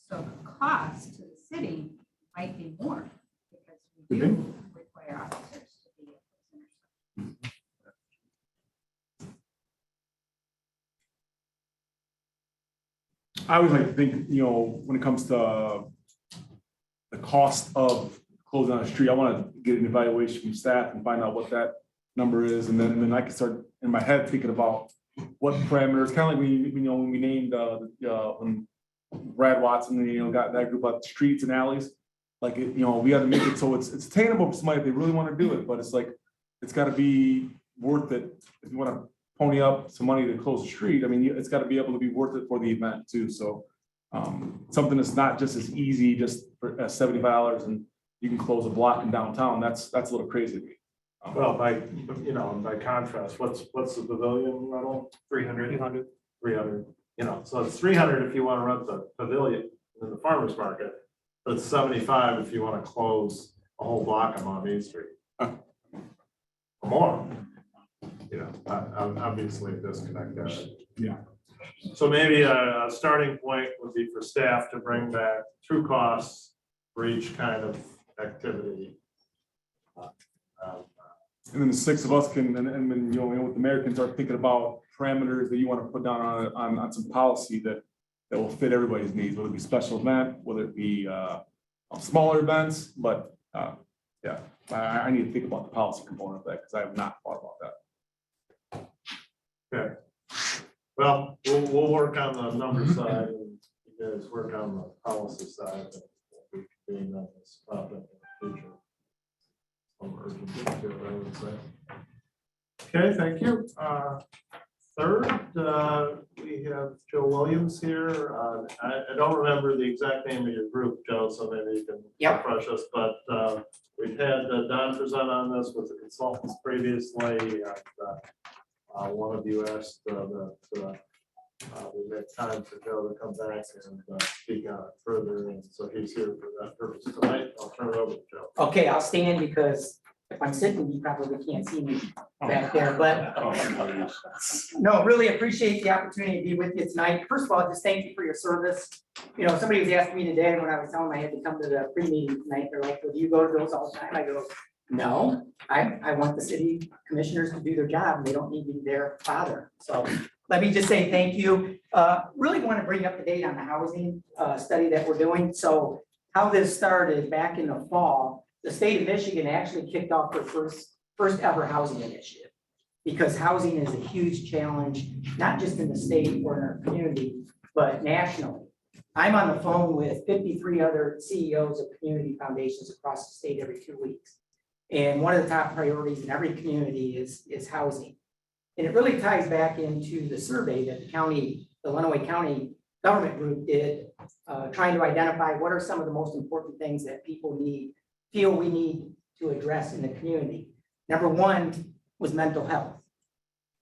[SPEAKER 5] So the cost to the city might be more because we do require officers to be at those intersections.
[SPEAKER 2] I always like to think, when it comes to the cost of closing on a street, I want to get an evaluation from staff and find out what that number is. And then I can start in my head thinking about what parameters, kind of like when we named, when Brad Watson, got that group about streets and alleys. Like, we got to make it so it's attainable for somebody if they really want to do it, but it's like, it's got to be worth it. If you want to pony up some money to close the street, I mean, it's got to be able to be worth it for the event too. So something that's not just as easy, just for $75 and you can close a block in downtown. That's a little crazy to me.
[SPEAKER 6] Well, by contrast, what's the pavilion rental?
[SPEAKER 10] 300.
[SPEAKER 6] 300, so it's 300 if you want to rent the pavilion in the farmer's market, but it's 75 if you want to close a whole block on Main Street. Or more. Obviously a disconnect there.
[SPEAKER 13] Yeah.
[SPEAKER 6] So maybe a starting point would be for staff to bring back true costs for each kind of activity.
[SPEAKER 2] And then the 6 of us can, and then, with the mayor can start thinking about parameters that you want to put down on some policy that will fit everybody's needs, whether it be special event, whether it be smaller events, but yeah, I need to think about the policy component of that because I have not thought about that.
[SPEAKER 6] Okay. Well, we'll work on the number side and you guys work on the policy side. And we'll be convening on this topic in the future. Urgent to it, I would say. Okay, thank you. Third, we have Joe Williams here. I don't remember the exact name of your group, Joe, so maybe you can refresh us. But we've had Don present on this with the consultants previously. And, one of you asked that we make time for Joe to come back and speak on it further. And so he's here for that purpose tonight. I'll turn it over to Joe.
[SPEAKER 4] Okay, I'll stand because If I'm sitting, you probably can't see me back there, but
[SPEAKER 8] Oh, how
[SPEAKER 4] no, really appreciate the opportunity to be with you tonight. First of all, just thank you for your service. You know, somebody was asking me today when I was telling them I had to come to the pre-meeting tonight, they're like, well, do you go to those all the time? I go, no, I want the city commissioners to do their job, and they don't need me their father. So let me just say thank you. Really want to bring you up to date on the housing study that we're doing. So how this started back in the fall, the state of Michigan actually kicked off their first ever housing initiative. Because housing is a huge challenge, not just in the state or in our community, but nationally. I'm on the phone with 53 other CEOs of community foundations across the state every 2 weeks. And one of the top priorities in every community is housing. And it really ties back into the survey that the Lenawee County Government Group did, trying to identify what are some of the most important things that people feel we need to address in the community. Number one was mental health.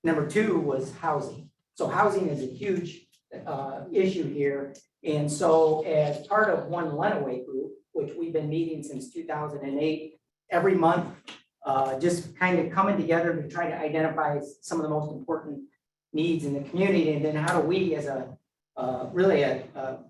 [SPEAKER 4] Number two was housing. So housing is a huge issue here. And so as part of One Lenawee Group, which we've been meeting since 2008, every month, just kind of coming together to try to identify some of the most important needs in the community. And then how do we as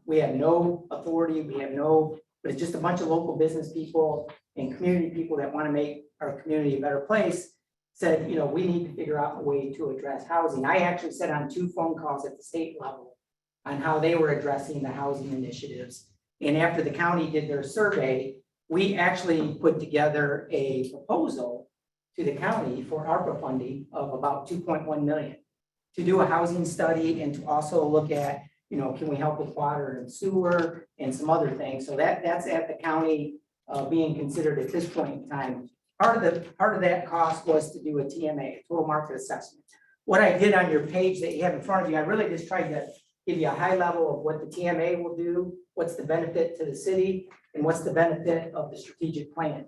[SPEAKER 4] we have no authority, but it's just a bunch of local business people and community people that want to make our community a better place, said, you know, we need to figure out a way to address housing. I actually sat on 2 phone calls at the state level on how they were addressing the housing initiatives. And after the county did their survey, we actually put together a proposal to the county for ARPA funding of about 2.1 million to do a housing study and to also look at, you know, can we help with water and sewer and some other things. So that's at the county being considered at this point in time. Part of that cost was to do a TMA, a total market assessment. What I did on your page that you have in front of you, I really just tried to give you a high level of what the TMA will do, what's the benefit to the city, and what's the benefit of the strategic plan.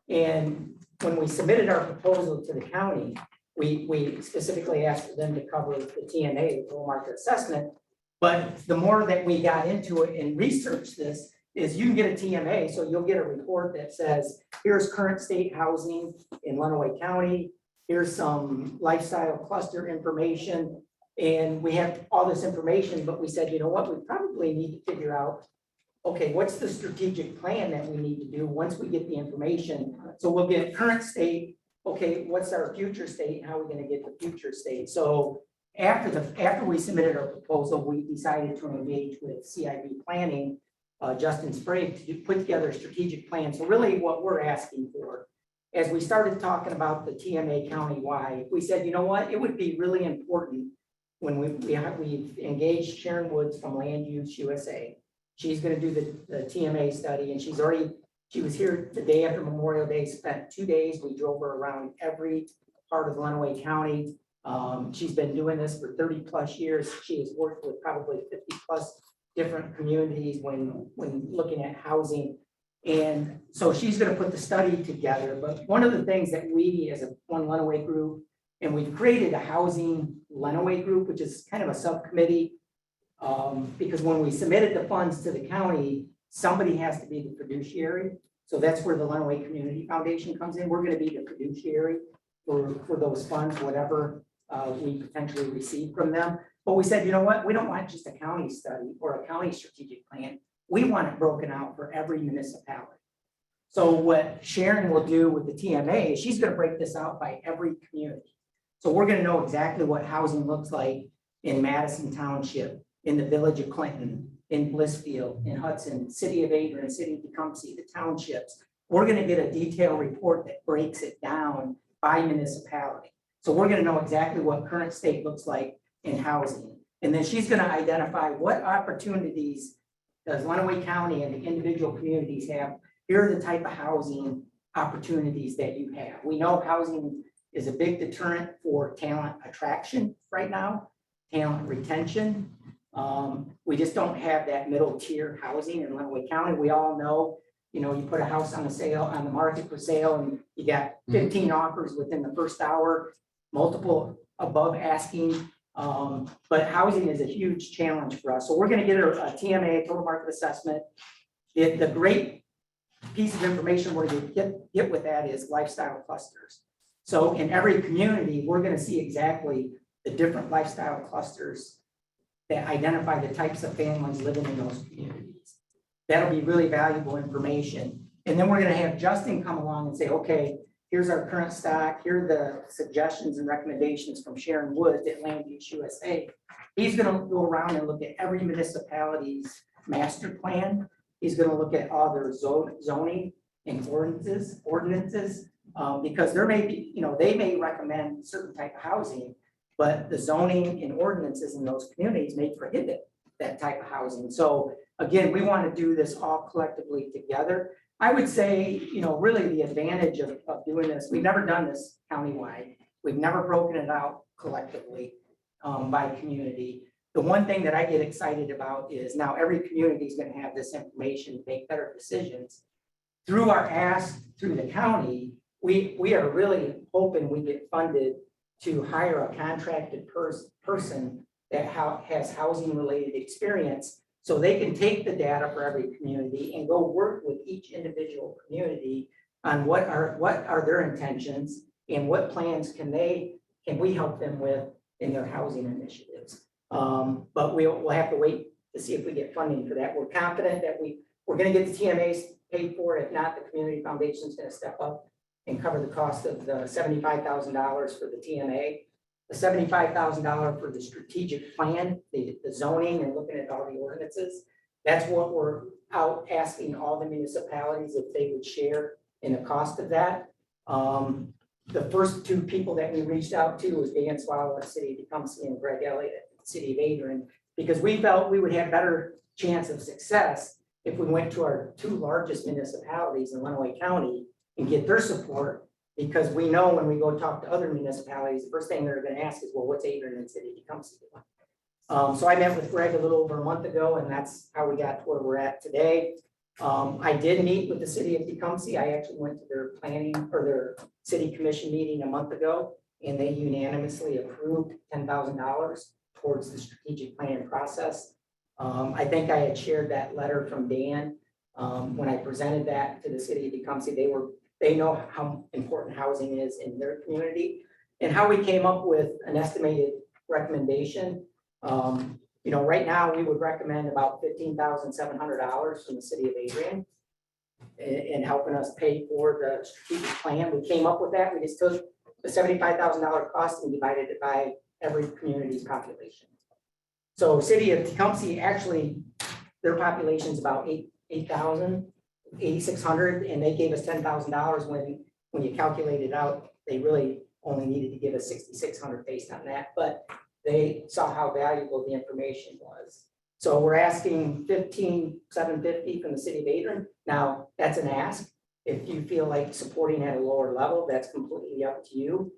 [SPEAKER 4] And when we submitted our proposal to the county, we specifically asked for them to cover the TMA, the total market assessment. But the more that we got into it and researched this, is you can get a TMA, so you'll get a report that says, here's current state housing in Lenawee County, here's some lifestyle cluster information, and we have all this information, but we said, you know what, we probably need to figure out, okay, what's the strategic plan that we need to do once we get the information? So we'll get current state, okay, what's our future state, and how are we gonna get the future state? So after we submitted our proposal, we decided to engage with CIB Planning, Justin Sprague, to put together a strategic plan. So really what we're asking for, as we started talking about the TMA countywide, we said, you know what, it would be really important when we've engaged Sharon Woods from Land Use USA. She's gonna do the TMA study, and she was here the day after Memorial Day, spent 2 days. We drove her around every part of Lenawee County. She's been doing this for 30 plus years. She has worked with probably 50 plus different communities when looking at housing. And so she's gonna put the study together. But one of the things that we as a One Lenawee Group, and we've created a housing Lenawee Group, which is kind of a subcommittee, because when we submitted the funds to the county, somebody has to be the fiduciary. So that's where the Lenawee Community Foundation comes in. We're gonna be the fiduciary for those funds, whatever we potentially receive from them. But we said, you know what, we don't want just a county study or a county strategic plan. We want it broken out for every municipality. So what Sharon will do with the TMA, she's gonna break this out by every community. So we're gonna know exactly what housing looks like in Madison Township, in the village of Clinton, in Blissfield, in Hudson, city of Adrian, city of Tecumseh, the townships. We're gonna get a detailed report that breaks it down by municipality. So we're gonna know exactly what current state looks like in housing. And then she's gonna identify what opportunities does Lenawee County and the individual communities have. Here are the type of housing opportunities that you have. We know housing is a big deterrent for talent attraction right now, talent retention. We just don't have that middle tier housing in Lenawee County. We all know, you know, you put a house on the market for sale, and you got 15 offers within the first hour, multiple above asking. But housing is a huge challenge for us. So we're going to get a TMA, total market assessment. The great piece of information we're gonna get with that is lifestyle clusters. So in every community, we're gonna see exactly the different lifestyle clusters that identify the types of families living in those communities. That'll be really valuable information. And then we're gonna have Justin come along and say, okay, here's our current stock, here are the suggestions and recommendations from Sharon Woods at Land Use USA. He's gonna go around and look at every municipality's master plan. He's gonna look at all their zoning and ordinances, because there may be, they may recommend certain type of housing, but the zoning and ordinances in those communities may prohibit that type of housing. So again, we want to do this all collectively together. I would say, really the advantage of doing this, we've never done this countywide. We've never broken it out collectively by community. The one thing that I get excited about is now every community is going to have this information to make better decisions. Through our ask through the county, we are really hoping we get funded to hire a contracted person that has housing related experience, so they can take the data for every community and go work with each individual community on what are their intentions and what plans can we help them with in their housing initiatives. But we'll have to wait to see if we get funding for that. We're confident that we're going to get the TMAs paid for. If not, the community foundation is going to step up and cover the cost of the $75,000 for the TMA, the $75,000 for the strategic plan, the zoning and looking at all the ordinances. That's what we're out asking all the municipalities if they would share in the cost of that. The first two people that we reached out to was Dan Swallow at the City of Tecumseh and Greg Elliott at the City of Adrian, because we felt we would have better chance of success if we went to our two largest municipalities in Lenawee County and get their support, because we know when we go talk to other municipalities, the first thing they're going to ask is, well, what's Adrian and City of Tecumseh doing? So I met with Greg a little over a month ago, and that's how we got to where we're at today. I did meet with the City of Tecumseh. I actually went to their planning or their city commission meeting a month ago, and they unanimously approved $10,000 towards the strategic planning process. I think I had shared that letter from Dan when I presented that to the City of Tecumseh. They know how important housing is in their community, and how we came up with an estimated recommendation. Right now we would recommend about $15,700 from the City of Adrian in helping us pay for the strategic plan. We came up with that. We just took the $75,000 cost and divided it by every community's population. So City of Tecumseh, actually, their population is about 8,600, and they gave us $10,000 when you calculate it out. They really only needed to give us 6,600 based on that, but they saw how valuable the information was. So we're asking $15,750 from the City of Adrian. Now, that's an ask. If you feel like supporting at a lower level, that's completely up to you.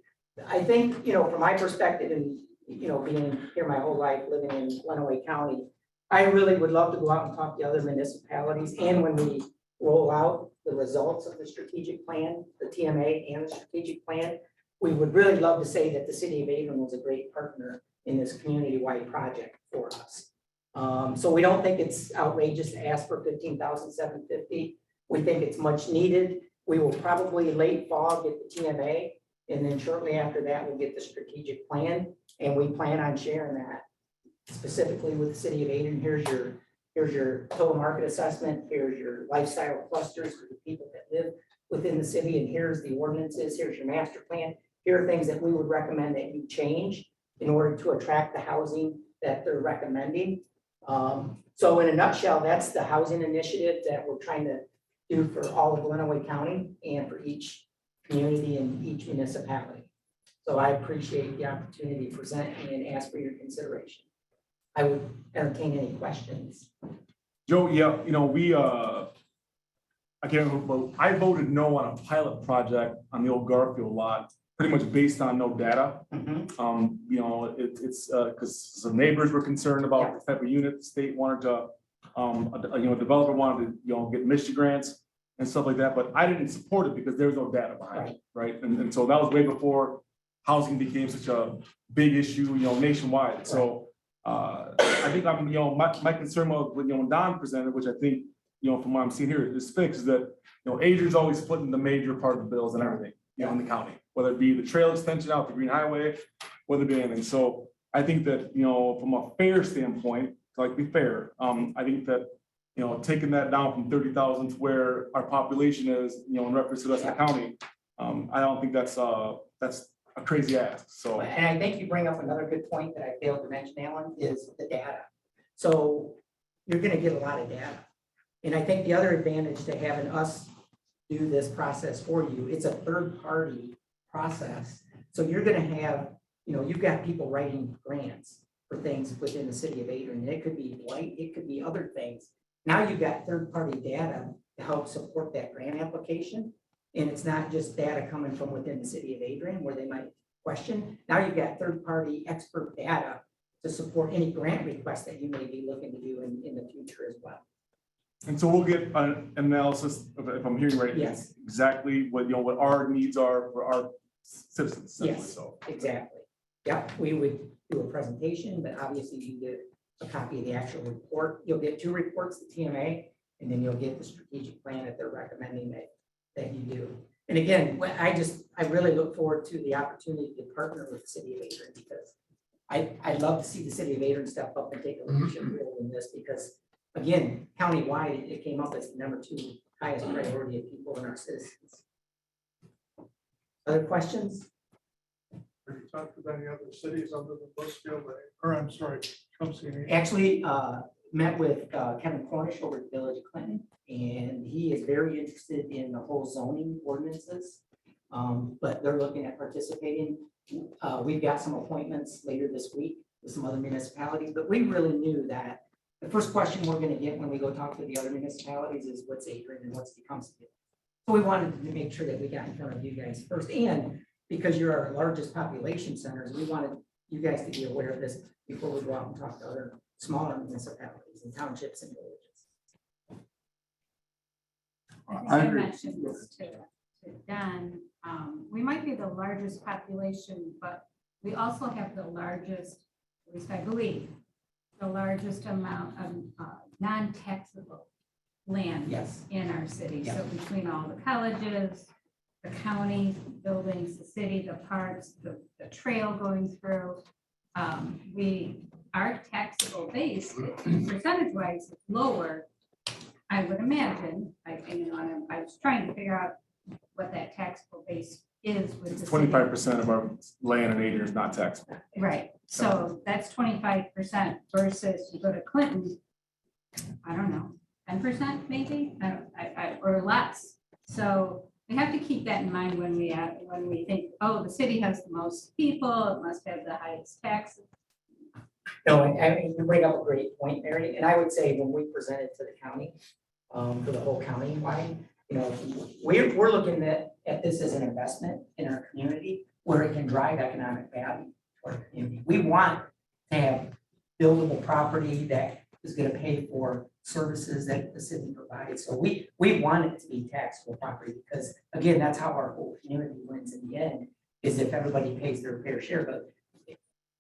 [SPEAKER 4] I think, from my perspective and, being here my whole life, living in Lenawee County, I really would love to go out and talk to other municipalities. And when we roll out the results of the strategic plan, the TMA and the strategic plan, we would really love to say that the City of Adrian was a great partner in this community-wide project for us. So we don't think it's outrageous to ask for $15,750. We think it's much needed. We will probably late fall get the TMA, and then shortly after that, we'll get the strategic plan. And we plan on sharing that specifically with the City of Adrian. Here's your total market assessment. Here's your lifestyle clusters for the people that live within the city. And here's the ordinances. Here's your master plan. Here are things that we would recommend that you change in order to attract the housing that they're recommending. So in a nutshell, that's the housing initiative that we're trying to do for all of Lenawee County and for each community and each municipality. So I appreciate the opportunity to present and ask for your consideration. I would entertain any questions.
[SPEAKER 2] Joe, yeah, I can't remember, but I voted no on a pilot project on the old Garfield lot, pretty much based on no data. It's because the neighbors were concerned about the type of unit the state wanted to, a developer wanted to, get Michigan grants and stuff like that, but I didn't support it because there was no data behind it, right? And so that was way before housing became such a big issue, nationwide. So I think my concern was when Don presented, which I think from what I'm seeing here, is fixed, that, Adrian's always splitting the major part of the bills and everything, in the county, whether it be the trail extension out the Green Highway, whether it be anything. So I think that, from a fair standpoint, like be fair, I think that, taking that down from 30,000 to where our population is, in reference to the rest of the county, I don't think that's a crazy ask, so.
[SPEAKER 4] And I think you bring up another good point that I failed to mention, Alan, is the data. So you're gonna get a lot of data. And I think the other advantage to having us do this process for you, it's a third-party process. So you're gonna have, you've got people writing grants for things within the city of Adrian. It could be blight, it could be other things. Now you've got third-party data to help support that grant application. And it's not just data coming from within the city of Adrian where they might question. Now you've got third-party expert data to support any grant request that you may be looking to do in the future as well.
[SPEAKER 2] And so we'll get an analysis, if I'm hearing right,
[SPEAKER 4] Yes.
[SPEAKER 2] exactly what, what our needs are for our citizens. simply,
[SPEAKER 4] Yes.
[SPEAKER 2] So.
[SPEAKER 4] Exactly. Yep, we would do a presentation, but obviously you get a copy of the actual report. You'll get 2 reports, the TMA, and then you'll get the strategic plan that they're recommending that you do. And again, I really look forward to the opportunity to partner with the city of Adrian, because I'd love to see the city of Adrian step up and take a leadership role in this, because again, countywide, it came up as the #2 highest priority of people and our citizens. Other questions?
[SPEAKER 12] Have you talked with any other cities other than Bushfield, or I'm sorry, Tecumseh?
[SPEAKER 4] Actually, met with Kevin Cornish over at Village of Clinton, and he is very interested in the whole zoning ordinances. But they're looking at participating. We've got some appointments later this week with some other municipalities, but we really knew that the first question we're gonna get when we go talk to the other municipalities is what's Adrian and what's Tecumseh. So we wanted to make sure that we got in front of you guys first, and because you're our largest population centers, we wanted you guys to be aware of this before we go out and talk to other smaller municipalities and townships and villages.
[SPEAKER 5] I think
[SPEAKER 13] I
[SPEAKER 5] I
[SPEAKER 13] agree.
[SPEAKER 5] mentioned this to Don. We might be the largest population, but we also have the largest, at least I believe, the largest amount of non-taxable land
[SPEAKER 4] Yes.
[SPEAKER 5] in our city.
[SPEAKER 4] Yeah.
[SPEAKER 5] So between all the colleges, the county buildings, the city, the parks, the trail going through, our taxable base percentage-wise is lower, I would imagine. I was trying to figure out what that taxable base is with the city.
[SPEAKER 2] 25% of our land in Adrian is not taxable.
[SPEAKER 5] Right, so that's 25% versus you go to Clinton, I don't know, 10% maybe, or less. So we have to keep that in mind when we think, oh, the city has the most people, it must have the highest taxes.
[SPEAKER 4] No, I mean, you bring up a great point, Mary, and I would say when we present it to the county, for the whole county wide, we're looking at this as an investment in our community where it can drive economic value for our community. We want to have buildable property that is gonna pay for services that the city provides. So we want it to be taxable property, because again, that's how our whole community wins in the end, is if everybody pays their fair share. But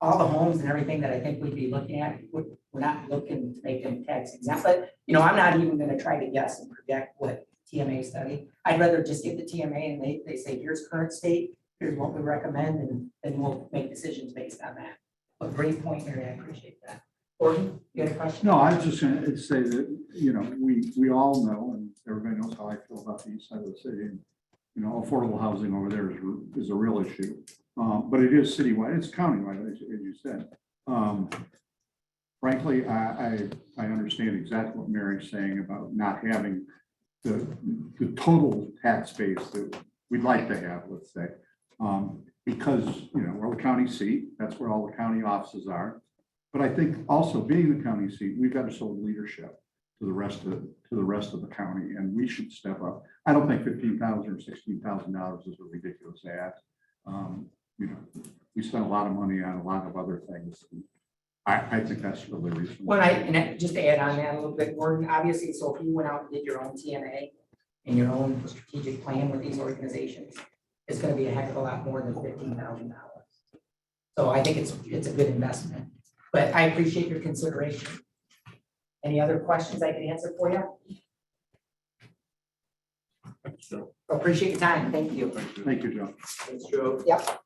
[SPEAKER 4] all the homes and everything that I think we'd be looking at, we're not looking to make them tax exempt. But, I'm not even gonna try to guess and project what TMA study. I'd rather just get the TMA and they say, here's current state, here's what we recommend, and then we'll make decisions based on that. A great point, Mary, I appreciate that. Gordon, you had a question?
[SPEAKER 13] No, I was just gonna say that, we all know, and everybody knows how I feel about the east side of the city. And, affordable housing over there is a real issue. But it is citywide, it's countywide, as you said. Frankly, I understand exactly what Mary's saying about not having the total tax base that we'd like to have, let's say. Because, we're the county seat, that's where all the county offices are. But I think also being the county seat, we've got to show leadership to the rest of the county, and we should step up. I don't think $15,000 or $16,000 is a ridiculous ask. We spend a lot of money on a lot of other things. I think that's really reasonable.
[SPEAKER 4] Well, and just to add on that a little bit, Gordon, obviously, so if you went out and did your own TMA and your own strategic plan with these organizations, it's gonna be a heck of a lot more than $15,000. So I think it's a good investment, but I appreciate your consideration. Any other questions I can answer for you?
[SPEAKER 8] Thanks, Joe.
[SPEAKER 4] Appreciate your time. Thank you.
[SPEAKER 13] Thank you, Joe.
[SPEAKER 6] Thanks, Joe.
[SPEAKER 4] Yep.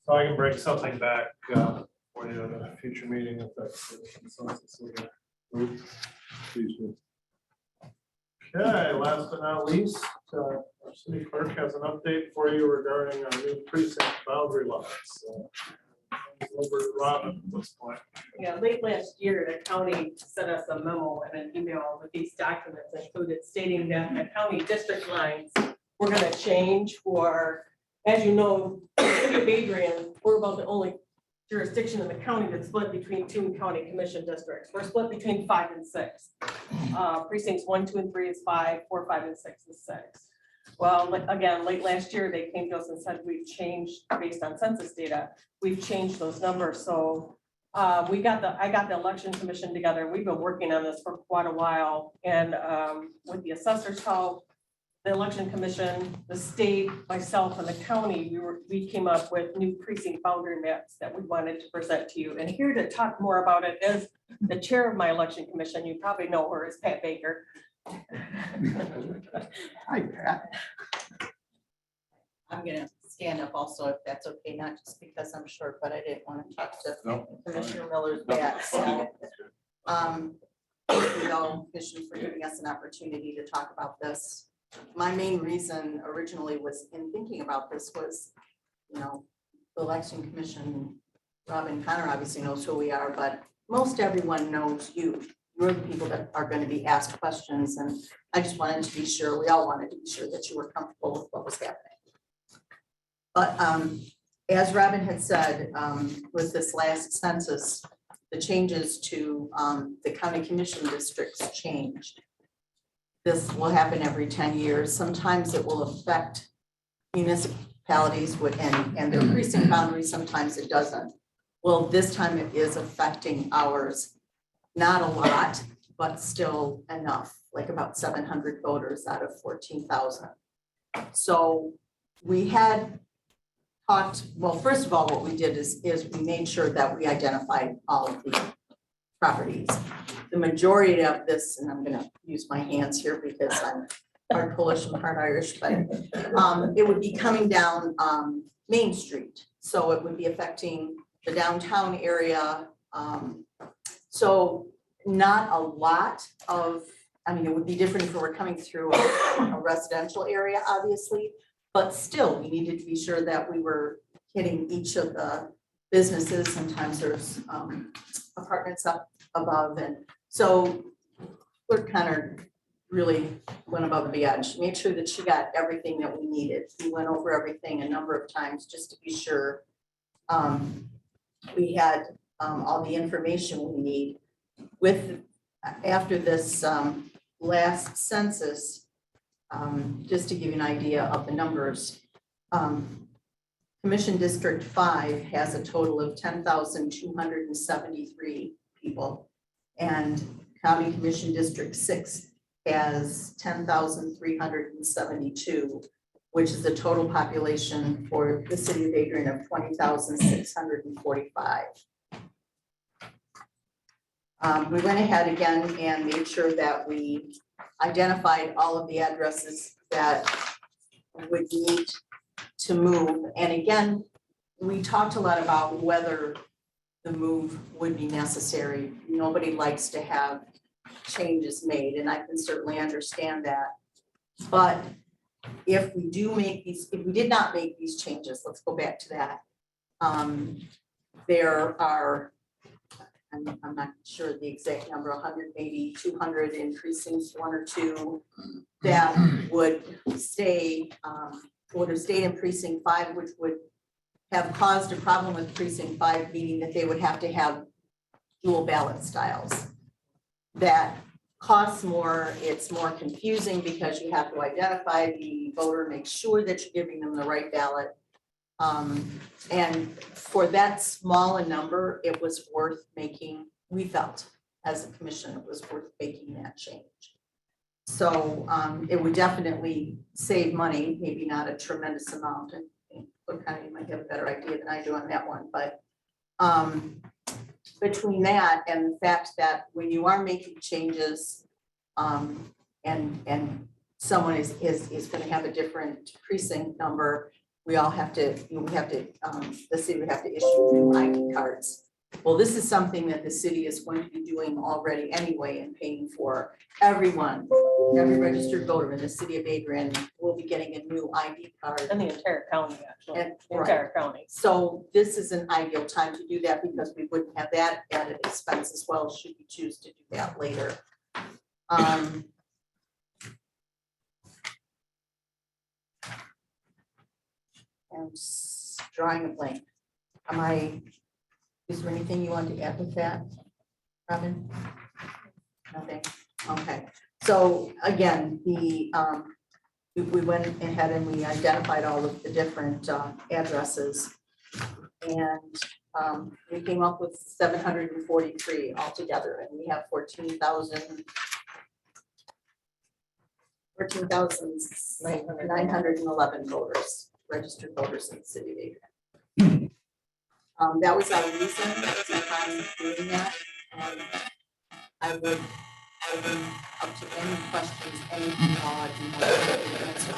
[SPEAKER 6] So I can bring something back for you in a future meeting if that's the consensus we got.
[SPEAKER 13] Please do.
[SPEAKER 6] Okay, last but not least, our city clerk has an update for you regarding our new precinct boundary lots. So, over to Robin at this point.
[SPEAKER 11] Yeah, late last year, the county sent us a memo and an email with these documents included stating that the county district lines were gonna change for, as you know, the city of Adrian, we're about the only jurisdiction in the county that's split between 2 county commission districts. We're split between 5 and 6. Precincts 1, 2, and 3 is 5, 4, 5, and 6 is 6. Well, again, late last year, they came to us and said we've changed based on census data. We've changed those numbers. So I got the election commission together. We've been working on this for quite a while. And with the assessor's help, the election commission, the state, myself, and the county, we came up with new precinct boundary maps that we wanted to present to you. And here to talk more about it is the chair of my election commission. You probably know her as Pat Baker.
[SPEAKER 13] Hi, Pat.
[SPEAKER 14] I'm gonna stand up also if that's okay, not just because I'm short, but I didn't want to talk to
[SPEAKER 8] No.
[SPEAKER 14] Commissioner Miller's back. So, thank you all, Commissioner, for giving us an opportunity to talk about this. My main reason originally was in thinking about this was, you know, the election commission, Robin Connor obviously knows who we are, but most everyone knows you. You're the people that are going to be asked questions. And I just wanted to be sure, we all wanted to be sure that you were comfortable with what was happening. But as Robin had said, with this last census, the changes to the county commission districts changed. This will happen every 10 years. Sometimes it will affect municipalities and their precinct boundaries. Sometimes it doesn't. Well, this time it is affecting ours. Not a lot, but still enough, like about 700 voters out of 14,000. So we had talked, well, first of all, what we did is we made sure that we identified all of the properties. The majority of this, and I'm going to use my hands here because I'm part Polish and part Irish, but it would be coming down Main Street. So it would be affecting the downtown area. So not a lot of, I mean, it would be different if we were coming through a residential area, obviously, but still we needed to be sure that we were hitting each of the businesses. Sometimes there's apartments up above. And so Clerk Connor really went above and beyond. She made sure that she got everything that we needed. We went over everything a number of times just to be sure we had all the information we need. With after this last census, just to give you an idea of the numbers, Commission District 5 has a total of 10,273 people, and County Commission District 6 has 10,372, which is a total population for the city of Adrian of 20,645. We went ahead again and made sure that we identified all of the addresses that would need to move. And again, we talked a lot about whether the move would be necessary. Nobody likes to have changes made, and I can certainly understand that. But if we do make these, if we did not make these changes, let's go back to that. There are, I'm not sure the exact number, 100, maybe 200 in precincts 1 or 2 that would stay, would have stayed in precinct 5, which would have caused a problem with precinct 5, meaning that they would have to have dual ballot styles. That costs more, it's more confusing because you have to identify the voter, make sure that you're giving them the right ballot. And for that small a number, it was worth making, we felt as a commission, it was worth making that change. So it would definitely save money, maybe not a tremendous amount. And kind of you might have a better idea than I do on that one, but between that and the fact that when you are making changes and someone is gonna have a different precinct number, we all have to, the city would have to issue new ID cards. Well, this is something that the city is going to be doing already anyway and paying for. Everyone, every registered voter in the city of Adrian will be getting a new ID card.
[SPEAKER 15] In the entire county, actually,
[SPEAKER 14] And-
[SPEAKER 15] the entire county.
[SPEAKER 14] So this is an ideal time to do that because we wouldn't have that added expense as well, should we choose to do that later. I'm drawing a blank. Is there anything you want to add with that, Robin? Nothing, okay. So again, we went ahead and we identified all of the different addresses. And we came up with 743 altogether, and we have 14,911 voters, registered voters in the city of Adrian. That was our reason, that was our time doing that. I would open up to any questions, anything at all, I'd be more than happy to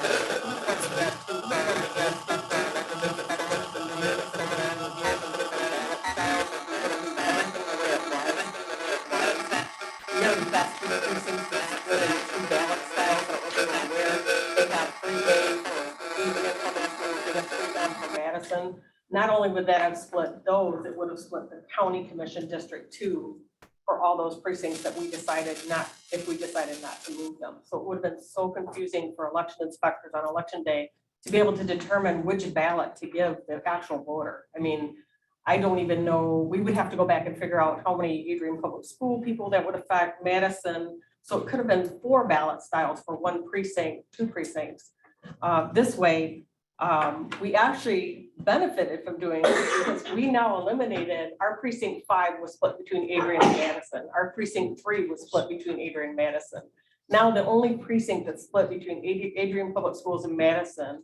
[SPEAKER 15] Madison, not only would that have split those, it would have split the county commission district too for all those precincts that we decided not, if we decided not to move them. So it would have been so confusing for election inspectors on election day to be able to determine which ballot to give the actual voter. I mean, I don't even know, we would have to go back and figure out how many Adrian Public School people that would affect Madison. So it could have been 4 ballot styles for 1 precinct, 2 precincts. This way, we actually benefited from doing this because we now eliminated, our precinct 5 was split between Adrian and Madison. Our precinct 3 was split between Adrian and Madison. Now the only precinct that's split between Adrian Public Schools and Madison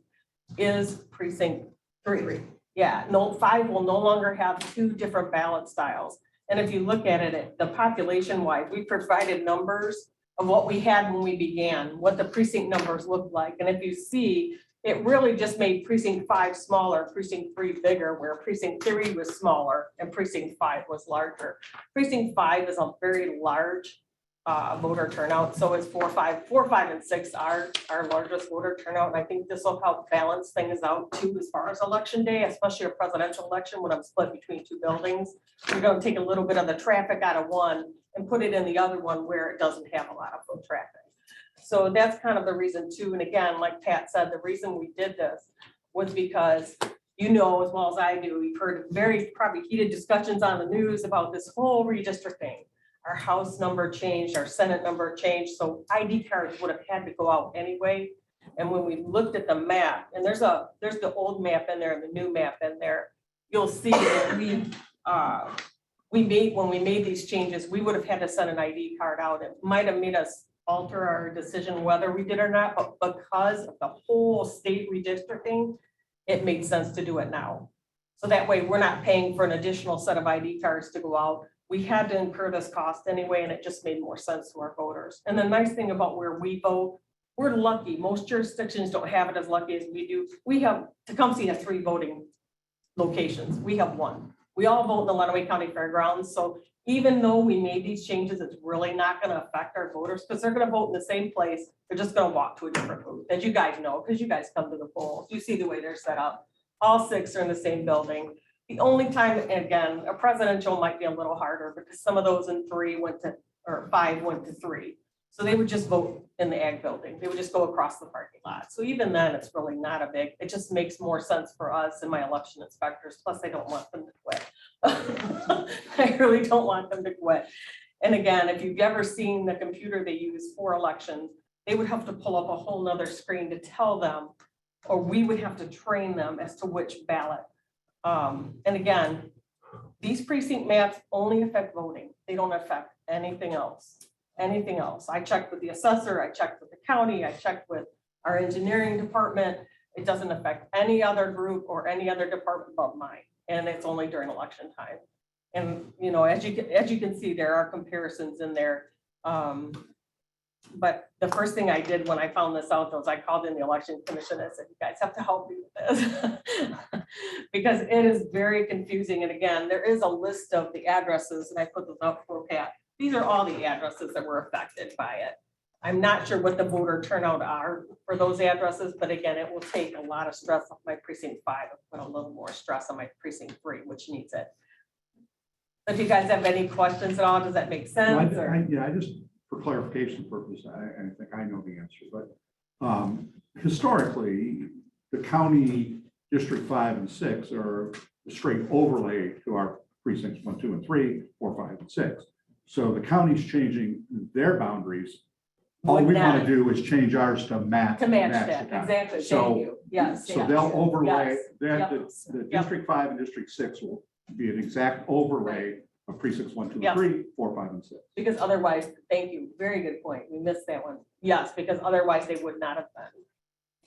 [SPEAKER 15] is precinct 3. Yeah, no, 5 will no longer have 2 different ballot styles. And if you look at it, the population wide, we provided numbers of what we had when we began, what the precinct numbers looked like. And if you see, it really just made precinct 5 smaller, precinct 3 bigger, where precinct 3 was smaller and precinct 5 was larger. Precinct 5 is a very large voter turnout. So it's 4, 5, and 6 are our largest voter turnout. And I think this will help balance things out too, as far as election day, especially a presidential election when I'm split between 2 buildings. We're going to take a little bit of the traffic out of one and put it in the other one where it doesn't have a lot of foot traffic. So that's kind of the reason too. And again, like Pat said, the reason we did this was because, you know, as well as I do, we've heard very probably heated discussions on the news about this whole redistricting. Our House number changed, our Senate number changed, so ID cards would have had to go out anyway. And when we looked at the map, and there's the old map in there and the new map in there, you'll see that when we made these changes, we would have had to send an ID card out. It might have made us alter our decision whether we did or not, but because of the whole state redistricting, it made sense to do it now. So that way we're not paying for an additional set of ID cards to go out. We had to incur this cost anyway, and it just made more sense to our voters. And the nice thing about where we vote, we're lucky. Most jurisdictions don't have it as lucky as we do. We have, Tecumseh has 3 voting locations. We have 1. We all vote in the Lenawee County Fairgrounds. So even though we made these changes, it's really not going to affect our voters because they're going to vote in the same place. They're just going to walk to a different booth, as you guys know, because you guys come to the polls. You see the way they're set up. All 6 are in the same building. The only time, and again, a presidential might be a little harder because some of those in 3 went to, or 5 went to 3. So they would just vote in the ag building. They would just go across the parking lot. So even then, it's really not a big, it just makes more sense for us and my election inspectors. Plus, I don't want them to quit. I really don't want them to quit. And again, if you've ever seen the computer they use for elections, they would have to pull up a whole nother screen to tell them, or we would have to train them as to which ballot. And again, these precinct maps only affect voting. They don't affect anything else. Anything else. I checked with the assessor, I checked with the county, I checked with our engineering department. It doesn't affect any other group or any other department but mine. And it's only during election time. And you know, as you can see, there are comparisons in there. But the first thing I did when I found this out was I called in the election commission and said, you guys have to help me with this. Because it is very confusing. And again, there is a list of the addresses and I put those up for Pat. These are all the addresses that were affected by it. I'm not sure what the voter turnout are for those addresses, but again, it will take a lot of stress off my precinct 5, and put a little more stress on my precinct 3, which needs it. If you guys have any questions at all, does that make sense? or-
[SPEAKER 13] Yeah, I just, for clarification purposes, I think I know the answer, but historically, the county District 5 and 6 are a straight overlay to our precincts 1, 2, and 3, 4, 5, and 6. So the county's changing their boundaries. All we want to do is change ours to match.
[SPEAKER 15] To match
[SPEAKER 13] the
[SPEAKER 15] that,
[SPEAKER 13] county.
[SPEAKER 15] exactly,
[SPEAKER 13] So-
[SPEAKER 15] thank you, yes.
[SPEAKER 13] So they'll overlay,
[SPEAKER 15] Yes.
[SPEAKER 13] that,
[SPEAKER 15] Yep.
[SPEAKER 13] the
[SPEAKER 15] Yep.
[SPEAKER 13] District 5 and District 6 will be an exact overlay of precincts 1, 2,
[SPEAKER 15] Yep.
[SPEAKER 13] and 3, 4, 5, and 6.
[SPEAKER 15] Because otherwise, thank you, very good point, we missed that one. Yes, because otherwise they would not have been.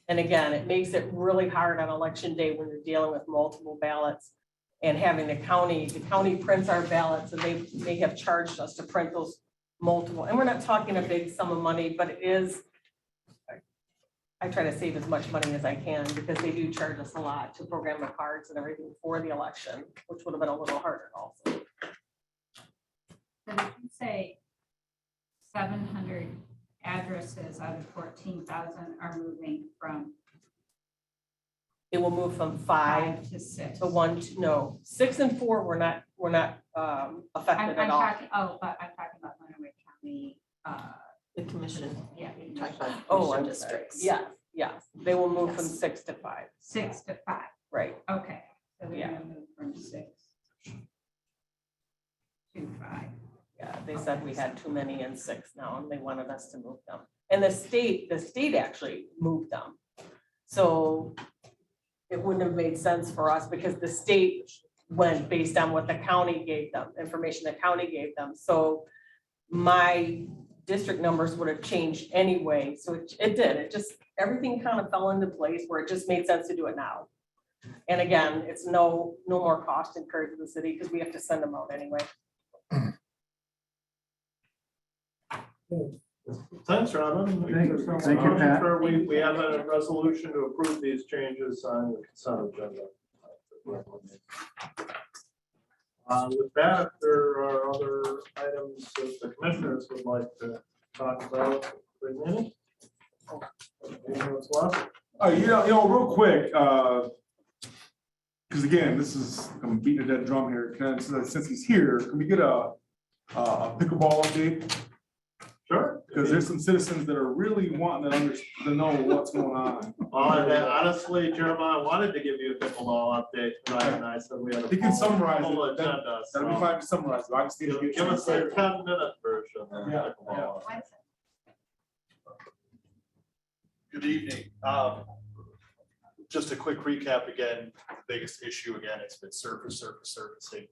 [SPEAKER 15] And again, it makes it really hard on election day when you're dealing with multiple ballots and having the county prints our ballots and they have charged us to print those multiple, and we're not talking a big sum of money, but it is. I try to save as much money as I can because they do charge us a lot to program the cards and everything for the election, which would have been a little harder also.
[SPEAKER 5] So did you say 700 addresses out of 14,000 are moving from
[SPEAKER 15] It will move from 5
[SPEAKER 5] 5 to 6?
[SPEAKER 15] to 1 to, no, 6 and 4 were not affected
[SPEAKER 5] I'm
[SPEAKER 15] at all.
[SPEAKER 5] talking, but I'm talking about Lenawee County,
[SPEAKER 14] The commission,
[SPEAKER 5] yeah.
[SPEAKER 14] talk about
[SPEAKER 15] Oh,
[SPEAKER 14] commission
[SPEAKER 15] I'm sorry.
[SPEAKER 14] districts.
[SPEAKER 15] Yes, they will move from
[SPEAKER 14] Yes.
[SPEAKER 15] 6 to 5,
[SPEAKER 5] 6 to 5,
[SPEAKER 15] right?
[SPEAKER 5] okay. So they're
[SPEAKER 15] Yeah.
[SPEAKER 5] gonna move from 6 to 5.
[SPEAKER 15] Yeah, they said we had too many in 6 now and they wanted us to move them. And the state actually moved them. So it wouldn't have made sense for us because the state went based on what the county gave them, information the county gave them. So my district numbers would have changed anyway. So it did, it just, everything kind of fell into place where it just made sense to do it now. And again, it's no more cost incurred to the city because we have to send them out anyway.
[SPEAKER 6] Thanks, Robin.
[SPEAKER 13] Thank you, Pat.
[SPEAKER 6] We have a resolution to approve these changes on the consent agenda. With that, there are other items that the commissioners would like to talk about. Anything else left?
[SPEAKER 2] Real quick, because again, I'm beating a dead drum here. Since he's here, can we get a pickleball update?
[SPEAKER 6] Sure.
[SPEAKER 2] Because there's some citizens that are really wanting to know what's going on.
[SPEAKER 6] Honestly, Jeremiah wanted to give you a pickleball update tonight, and I said we had a
[SPEAKER 2] He can summarize
[SPEAKER 6] full
[SPEAKER 2] it.
[SPEAKER 6] agenda.
[SPEAKER 2] That'll be
[SPEAKER 6] so
[SPEAKER 2] fine to summarize. I just need to get.
[SPEAKER 6] Give us a 10-minute version of
[SPEAKER 2] Yeah,
[SPEAKER 6] pickleball.
[SPEAKER 16] Good evening. Just a quick recap again, the biggest issue again, it's been surfacing.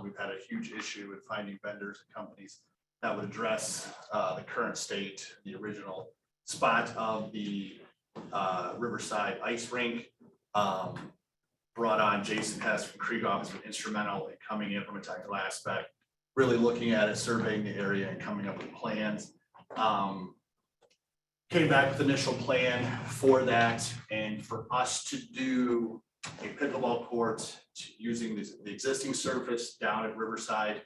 [SPEAKER 16] We've had a huge issue with finding vendors and companies that would address the current state, the original spot of the Riverside ice rink. Brought on Jason Hess from Krieghoff has been instrumental in coming in from a technical aspect, really looking at it, surveying the area and coming up with plans. Came back with initial plan for that and for us to do a pickleball court using the existing surface down at Riverside.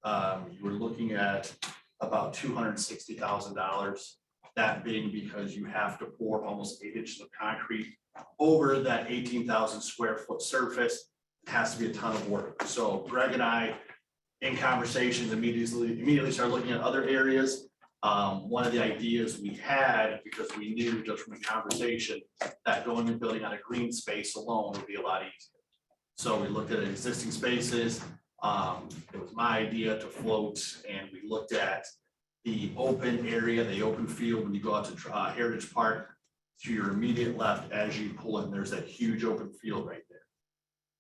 [SPEAKER 16] You were looking at about $260,000. That being because you have to pour almost 8 inches of concrete over that 18,000 square foot surface. It has to be a ton of work. So Greg and I, in conversations, immediately started looking at other areas. One of the ideas we had, because we knew just from the conversation that going and building on a green space alone would be a lot easier. So we looked at existing spaces. It was my idea to float, and we looked at the open area, the open field, when you go out to Heritage Park, to your immediate left as you pull in, there's that huge open field right there.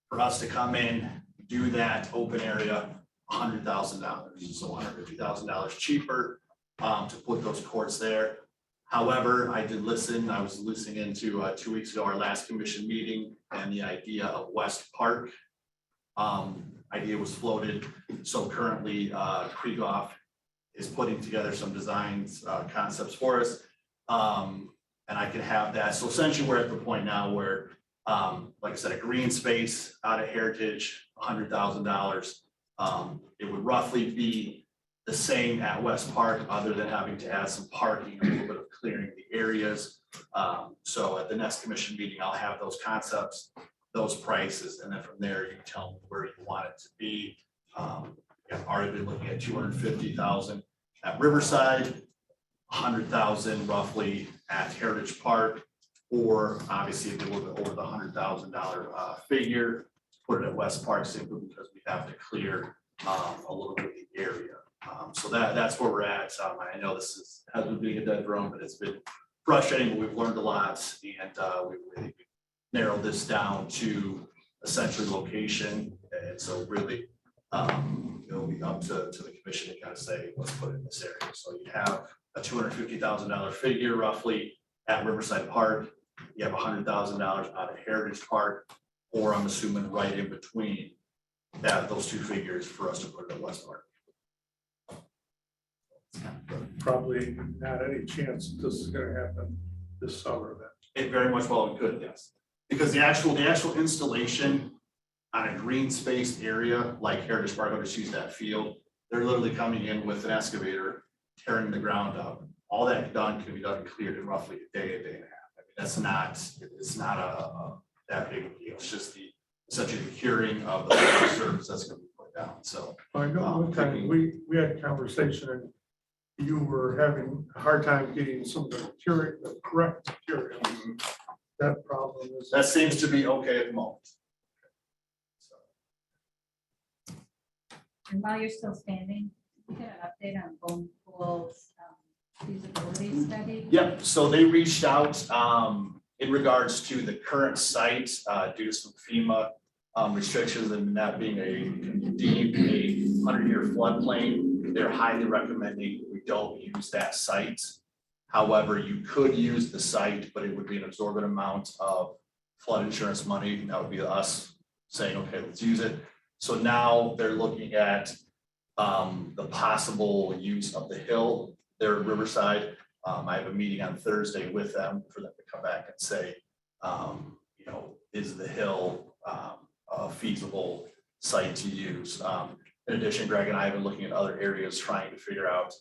[SPEAKER 16] For us to come in, do that open area, $100,000, so $150,000 cheaper to put those courts there. However, I was listening into 2 weeks ago, our last commission meeting, and the idea of West Park idea was floated. So currently Krieghoff is putting together some designs, concepts for us. And I can have that. So essentially, we're at the point now where, like I said, a green space out of Heritage, $100,000. It would roughly be the same at West Park, other than having to add some parking, a little bit of clearing the areas. So at the next commission meeting, I'll have those concepts, those prices, and then from there, you can tell me where you want it to be. I've already been looking at 250,000 at Riverside, 100,000 roughly at Heritage Park, or obviously if they were over the $100,000 figure, put it at West Park simply because we have to clear a little bit of the area. So that's where we're at. I know this has been being a dead drum, but it's been frustrating, but we've learned a lot, and we've really narrowed this down to essentially location. And so really, it'll be up to the commission to kind of say, let's put it in this area. So you have a $250,000 figure roughly at Riverside Park. You have $100,000 out of Heritage Park, or I'm assuming right in between that, those two figures for us to put it at West Park.
[SPEAKER 12] Probably not any chance this is gonna happen this summer then.
[SPEAKER 16] It very much well could, yes. Because the actual installation on a green space area like Heritage Park, I'll just use that field, they're literally coming in with an excavator, tearing the ground up. All that done can be done and cleared in roughly a day and a half. I mean, it's not that big of a deal. It's just essentially the curing of the surface that's gonna be put down, so.
[SPEAKER 12] I know one time we had a conversation and you were having a hard time getting some of the material, the correct material. That problem is.
[SPEAKER 16] That seems to be okay at the moment.
[SPEAKER 5] And while you're still standing, we get an update on Bone Pool's feasibility study?
[SPEAKER 16] Yep, so they reached out in regards to the current site due to some FEMA restrictions and that being deemed a 100-year floodplain. They're highly recommending we don't use that site. However, you could use the site, but it would be an absorbent amount of flood insurance money. And that would be us saying, okay, let's use it. So now they're looking at the possible use of the hill there at Riverside. I have a meeting on Thursday with them for them to come back and say, is the hill a feasible site to use? In addition, Greg and I have been looking at other areas trying to figure out,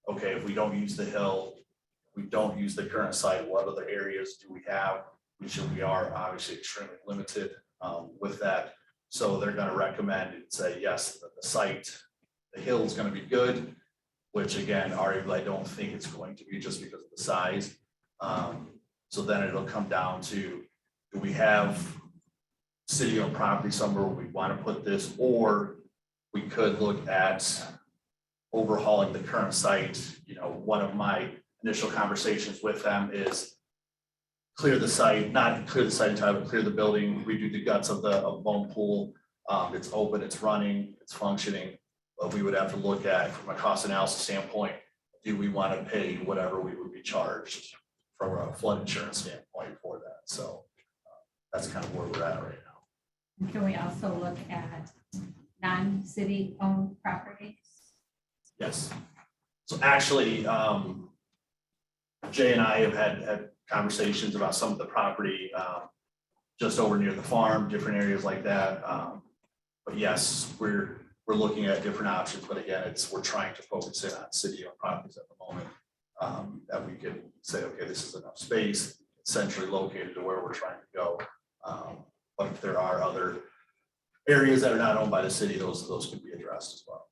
[SPEAKER 16] okay, if we don't use the hill, we don't use the current site, what other areas do we have? We are obviously extremely limited with that. So they're going to recommend and say, yes, the site, the hill is going to be good, which again, arguably, I don't think it's going to be just because of the size. So then it'll come down to, do we have city-owned property somewhere where we want to put this, or we could look at overhauling the current site. One of my initial conversations with them is clear the site, not clear the site entirely, but clear the building, redo the guts of Bone Pool. It's open, it's running, it's functioning. But we would have to look at, from a cost analysis standpoint, do we want to pay whatever we would be charged from a flood insurance standpoint for that? So that's kind of where we're at right now.
[SPEAKER 5] And can we also look at non-city owned properties?
[SPEAKER 16] Yes. So actually, Jay and I have had conversations about some of the property just over near the farm, different areas like that. But yes, we're looking at different options. But again, we're trying to focus in on city-owned properties at the moment that we can say, okay, this is enough space, centrally located to where we're trying to go. But if there are other areas that are not owned by the city, those could be addressed as well.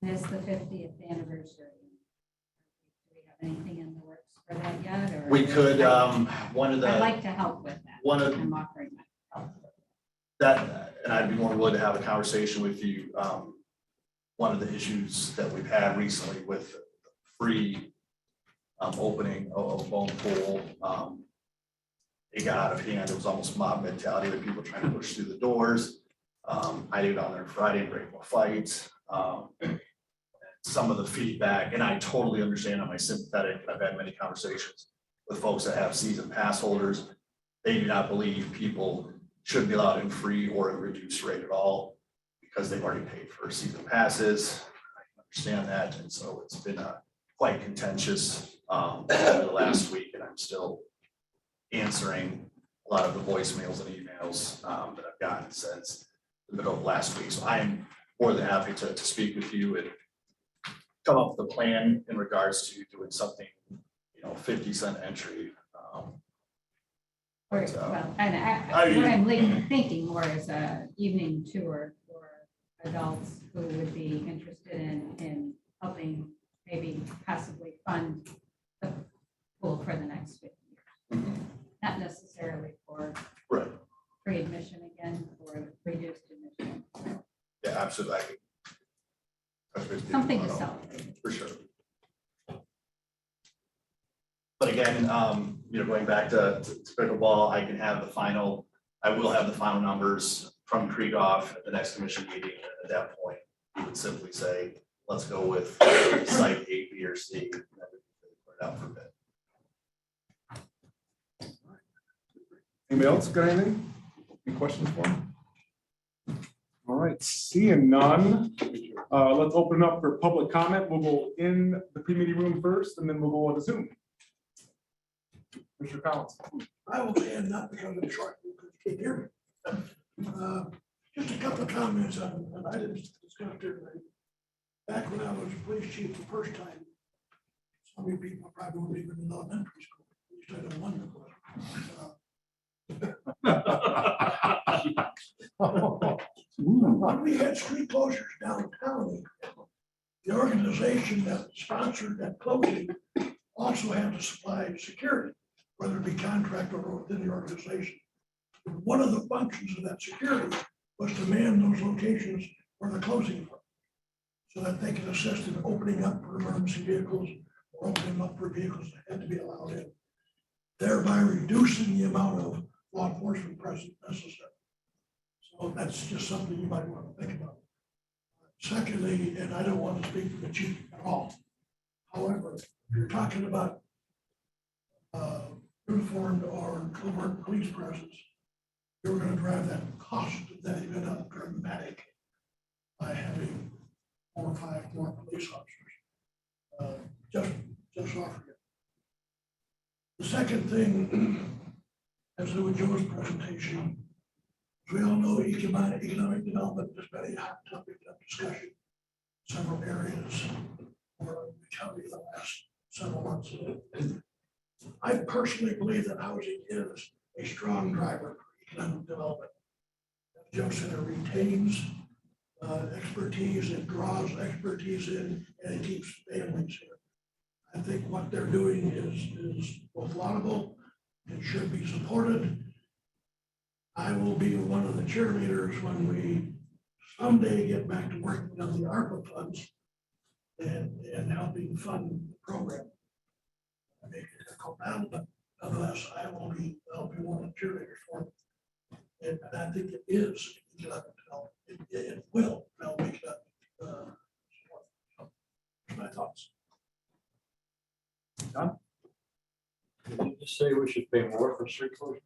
[SPEAKER 5] It's the 50th anniversary. Do we have anything in the works for that yet? Or
[SPEAKER 16] We could,
[SPEAKER 5] I'd like to help with that. I'm offering my help.
[SPEAKER 16] That, and I'd be more willing to have a conversation with you. One of the issues that we've had recently with the free opening of Bone Pool, it got out of hand. It was almost mob mentality with people trying to push through the doors. I did on there Friday and break a fight. Some of the feedback, and I totally understand, I'm sympathetic. I've had many conversations with folks that have season pass holders. They do not believe people should be allowed in free or a reduced rate at all because they've already paid for season passes. understand that, and so it's been quite contentious over the last week, and I'm still answering a lot of the voicemails and emails that I've gotten since the middle of last week. So I am more than happy to speak with you and come up with a plan in regards to doing something, 50-cent entry.
[SPEAKER 5] Or, well, and what I'm thinking more is a evening tour for adults who would be interested in helping maybe possibly fund the pool for the next 50 years. Not necessarily for
[SPEAKER 16] Right.
[SPEAKER 5] free admission again, or reduced admission.
[SPEAKER 16] Yeah, absolutely.
[SPEAKER 5] Something to celebrate.
[SPEAKER 16] For sure. But again, going back to pickleball, I will have the final numbers from Krieghoff at the next commission meeting. At that point, we would simply say, let's go with site A, B, or C. And then we can put it out for bid.
[SPEAKER 2] Anybody else got anything? Any questions for him? All right, seeing none, let's open up for public comment. We'll go in the pre-meeting room first, and then we'll go on to Zoom. Mr. Collins.
[SPEAKER 12] I will stand up because I'm short, because you can't hear me. Just a couple of comments on items discussed tonight. Back when I was police chief the first time, so many people probably weren't even in elementary school. At least I don't wonder. When we had street closures downtown, the organization that sponsored that closing also had to supply security, whether it be contractor or within the organization. One of the functions of that security was to man those locations where the closing was, so that they can assist in opening up for emergency vehicles or opening them up for vehicles that had to be allowed in, thereby reducing the amount of law enforcement presence necessary. So that's just something you might want to think about. Secondly, and I don't want to speak for the chief at all. However, if you're talking about uniformed or covert police presence, you're going to drive that cost of that event up dramatically by having 4 or 5 more police officers. Just offer it. The second thing, as to with Joe's presentation, as we all know, economic development has been a hot topic of discussion in several areas for the county the last several months. I personally believe that housing is a strong driver for economic development. As Joe said, it retains expertise, it draws expertise in, and it keeps families here. I think what they're doing is both laudable and should be supported. I will be one of the cheerleaders when we someday get back to working on the ARPA funds and helping fund the program. I make it a couple down, but nonetheless, I'll be one of the cheerleaders for it. And I think it is economic development. It will help economic support. So, that's my thoughts.
[SPEAKER 2] John?
[SPEAKER 17] Did you just say we should pay more for street closure?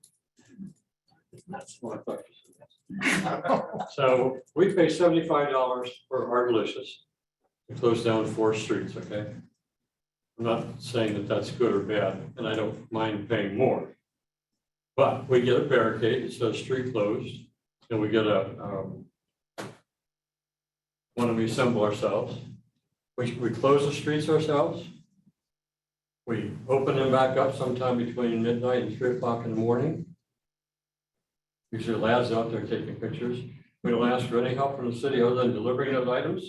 [SPEAKER 17] That's what I thought you said. So we pay $75 for our delicious to close down 4 streets, okay? I'm not saying that that's good or bad, and I don't mind paying more. But we get a barricade that says street closed, and we get when we assemble ourselves. We close the streets ourselves. We open them back up sometime between midnight and 3 o'clock in the morning. Usually lads out there taking pictures. We don't ask for any help from the city other than delivering those items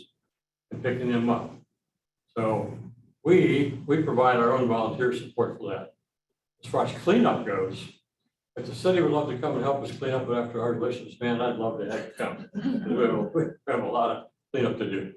[SPEAKER 17] and picking them up. So we provide our own volunteer support for that. As far as cleanup goes, if the city would love to come and help us clean up after our delicious, man, I'd love to have you come. We have a lot of cleanup to do.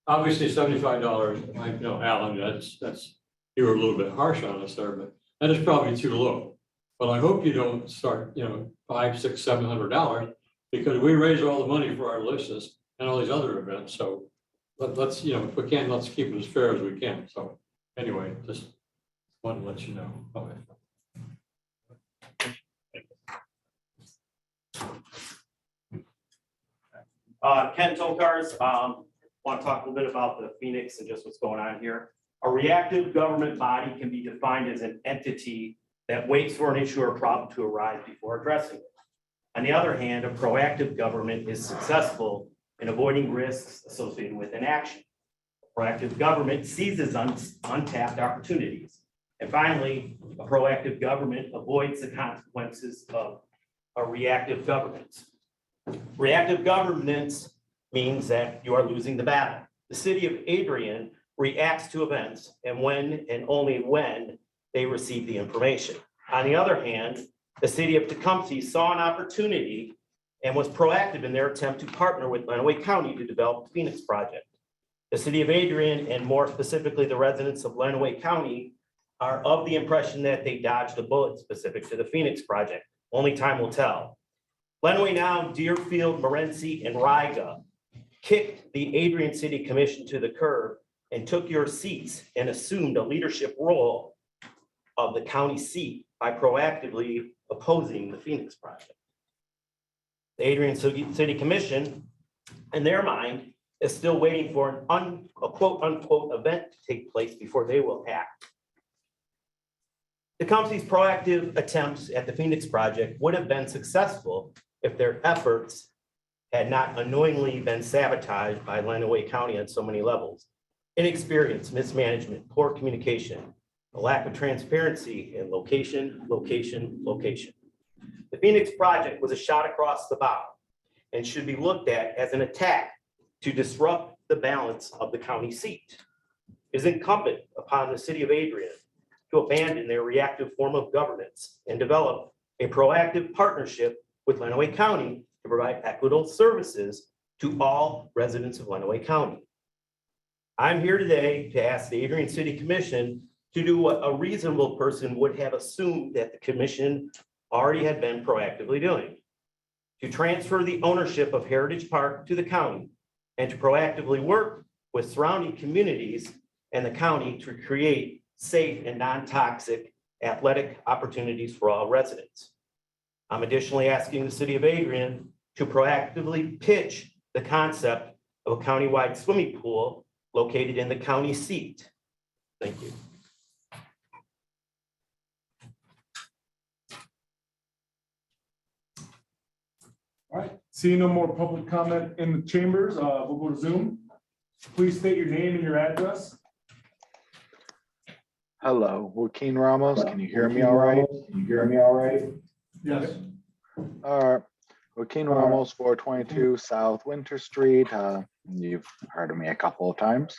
[SPEAKER 17] Obviously, $75. I know, Alan, that's you were a little bit harsh on us there, but that is probably too low. But I hope you don't start, $500, $600, $700 because we raise all the money for our delicious and all these other events. So let's, if we can, let's keep it as fair as we can. So anyway, just wanted to let you know. Okay.
[SPEAKER 18] Ken Tokars, want to talk a little bit about the Phoenix and just what's going on here. A reactive government body can be defined as an entity that waits for an issue or problem to arise before addressing it. On the other hand, a proactive government is successful in avoiding risks associated with inaction. Proactive government seizes untapped opportunities. And finally, a proactive government avoids the consequences of a reactive government. Reactive governance means that you are losing the battle. The city of Adrian reacts to events and when and only when they receive the information. On the other hand, the city of Tecumseh saw an opportunity and was proactive in their attempt to partner with Lenawee County to develop the Phoenix project. The city of Adrian, and more specifically the residents of Lenawee County, are of the impression that they dodged a bullet specific to the Phoenix project. Only time will tell. Lenawee now, Deerfield, Morenci, and Riga kicked the Adrian City Commission to the curb and took your seats and assumed a leadership role of the county seat by proactively opposing the Phoenix project. The Adrian City Commission, in their mind, is still waiting for a quote unquote event to take place before they will act. Tecumseh's proactive attempts at the Phoenix project would have been successful if their efforts had not unknowingly been sabotaged by Lenawee County on so many levels. Inexperience, mismanagement, poor communication, a lack of transparency, and location. The Phoenix project was a shot across the bow and should be looked at as an attack to disrupt the balance of the county seat. It is incumbent upon the city of Adrian to abandon their reactive form of governance and develop a proactive partnership with Lenawee County to provide equitable services to all residents of Lenawee County. I'm here today to ask the Adrian City Commission to do what a reasonable person would have assumed that the commission already had been proactively doing, to transfer the ownership of Heritage Park to the county and to proactively work with surrounding communities and the county to create safe and non-toxic athletic opportunities for all residents. I'm additionally asking the city of Adrian to proactively pitch the concept of a countywide swimming pool located in the county seat. Thank you.
[SPEAKER 2] All right, seeing no more public comment in the chambers, we'll go to Zoom. Please state your name and your address.
[SPEAKER 19] Hello, Joaquin Ramos. Can you hear me all right?
[SPEAKER 2] Yes.
[SPEAKER 19] All right. Joaquin Ramos, 422 South Winter Street. You've heard of me a couple of times.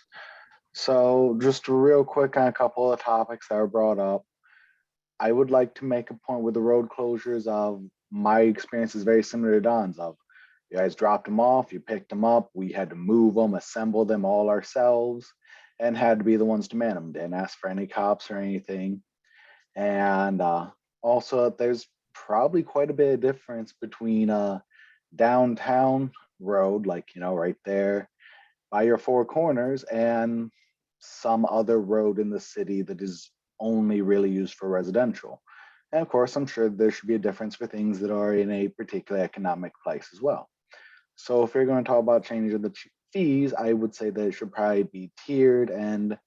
[SPEAKER 19] So just real quick on a couple of topics that were brought up. I would like to make a point with the road closures of my experience is very similar to Don's of you guys dropped them off, you picked them up, we had to move them, assemble them all ourselves, and had to be the ones to man them. Didn't ask for any cops or anything. And also there's probably quite a bit of difference between downtown road, like, right there by your four corners, and some other road in the city that is only really used for residential. And of course, I'm sure there should be a difference for things that are in a particular economic place as well. So if you're going to talk about changing the fees, I would say that it should probably be tiered. And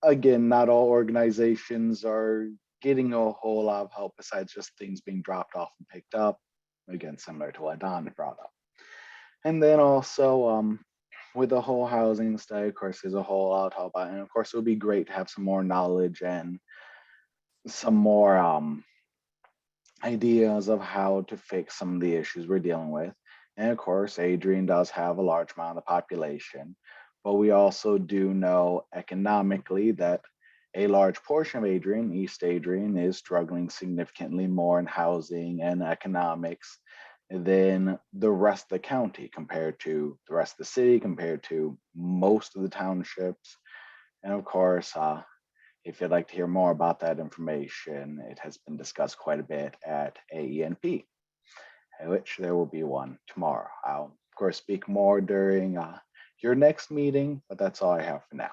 [SPEAKER 19] again, not all organizations are getting a whole lot of help besides just things being dropped off and picked up. Again, similar to what Don brought up. And then also with the whole housing study, of course, there's a whole lot to talk about. And of course, it would be great to have some more knowledge and some more ideas of how to fix some of the issues we're dealing with. And of course, Adrian does have a large amount of population, but we also do know economically that a large portion of Adrian, East Adrian, is struggling significantly more in housing and economics than the rest of the county compared to the rest of the city, compared to most of the townships. And of course, if you'd like to hear more about that information, it has been discussed quite a bit at AENP, which there will be one tomorrow. I'll, of course, speak more during your next meeting, but that's all I have for now.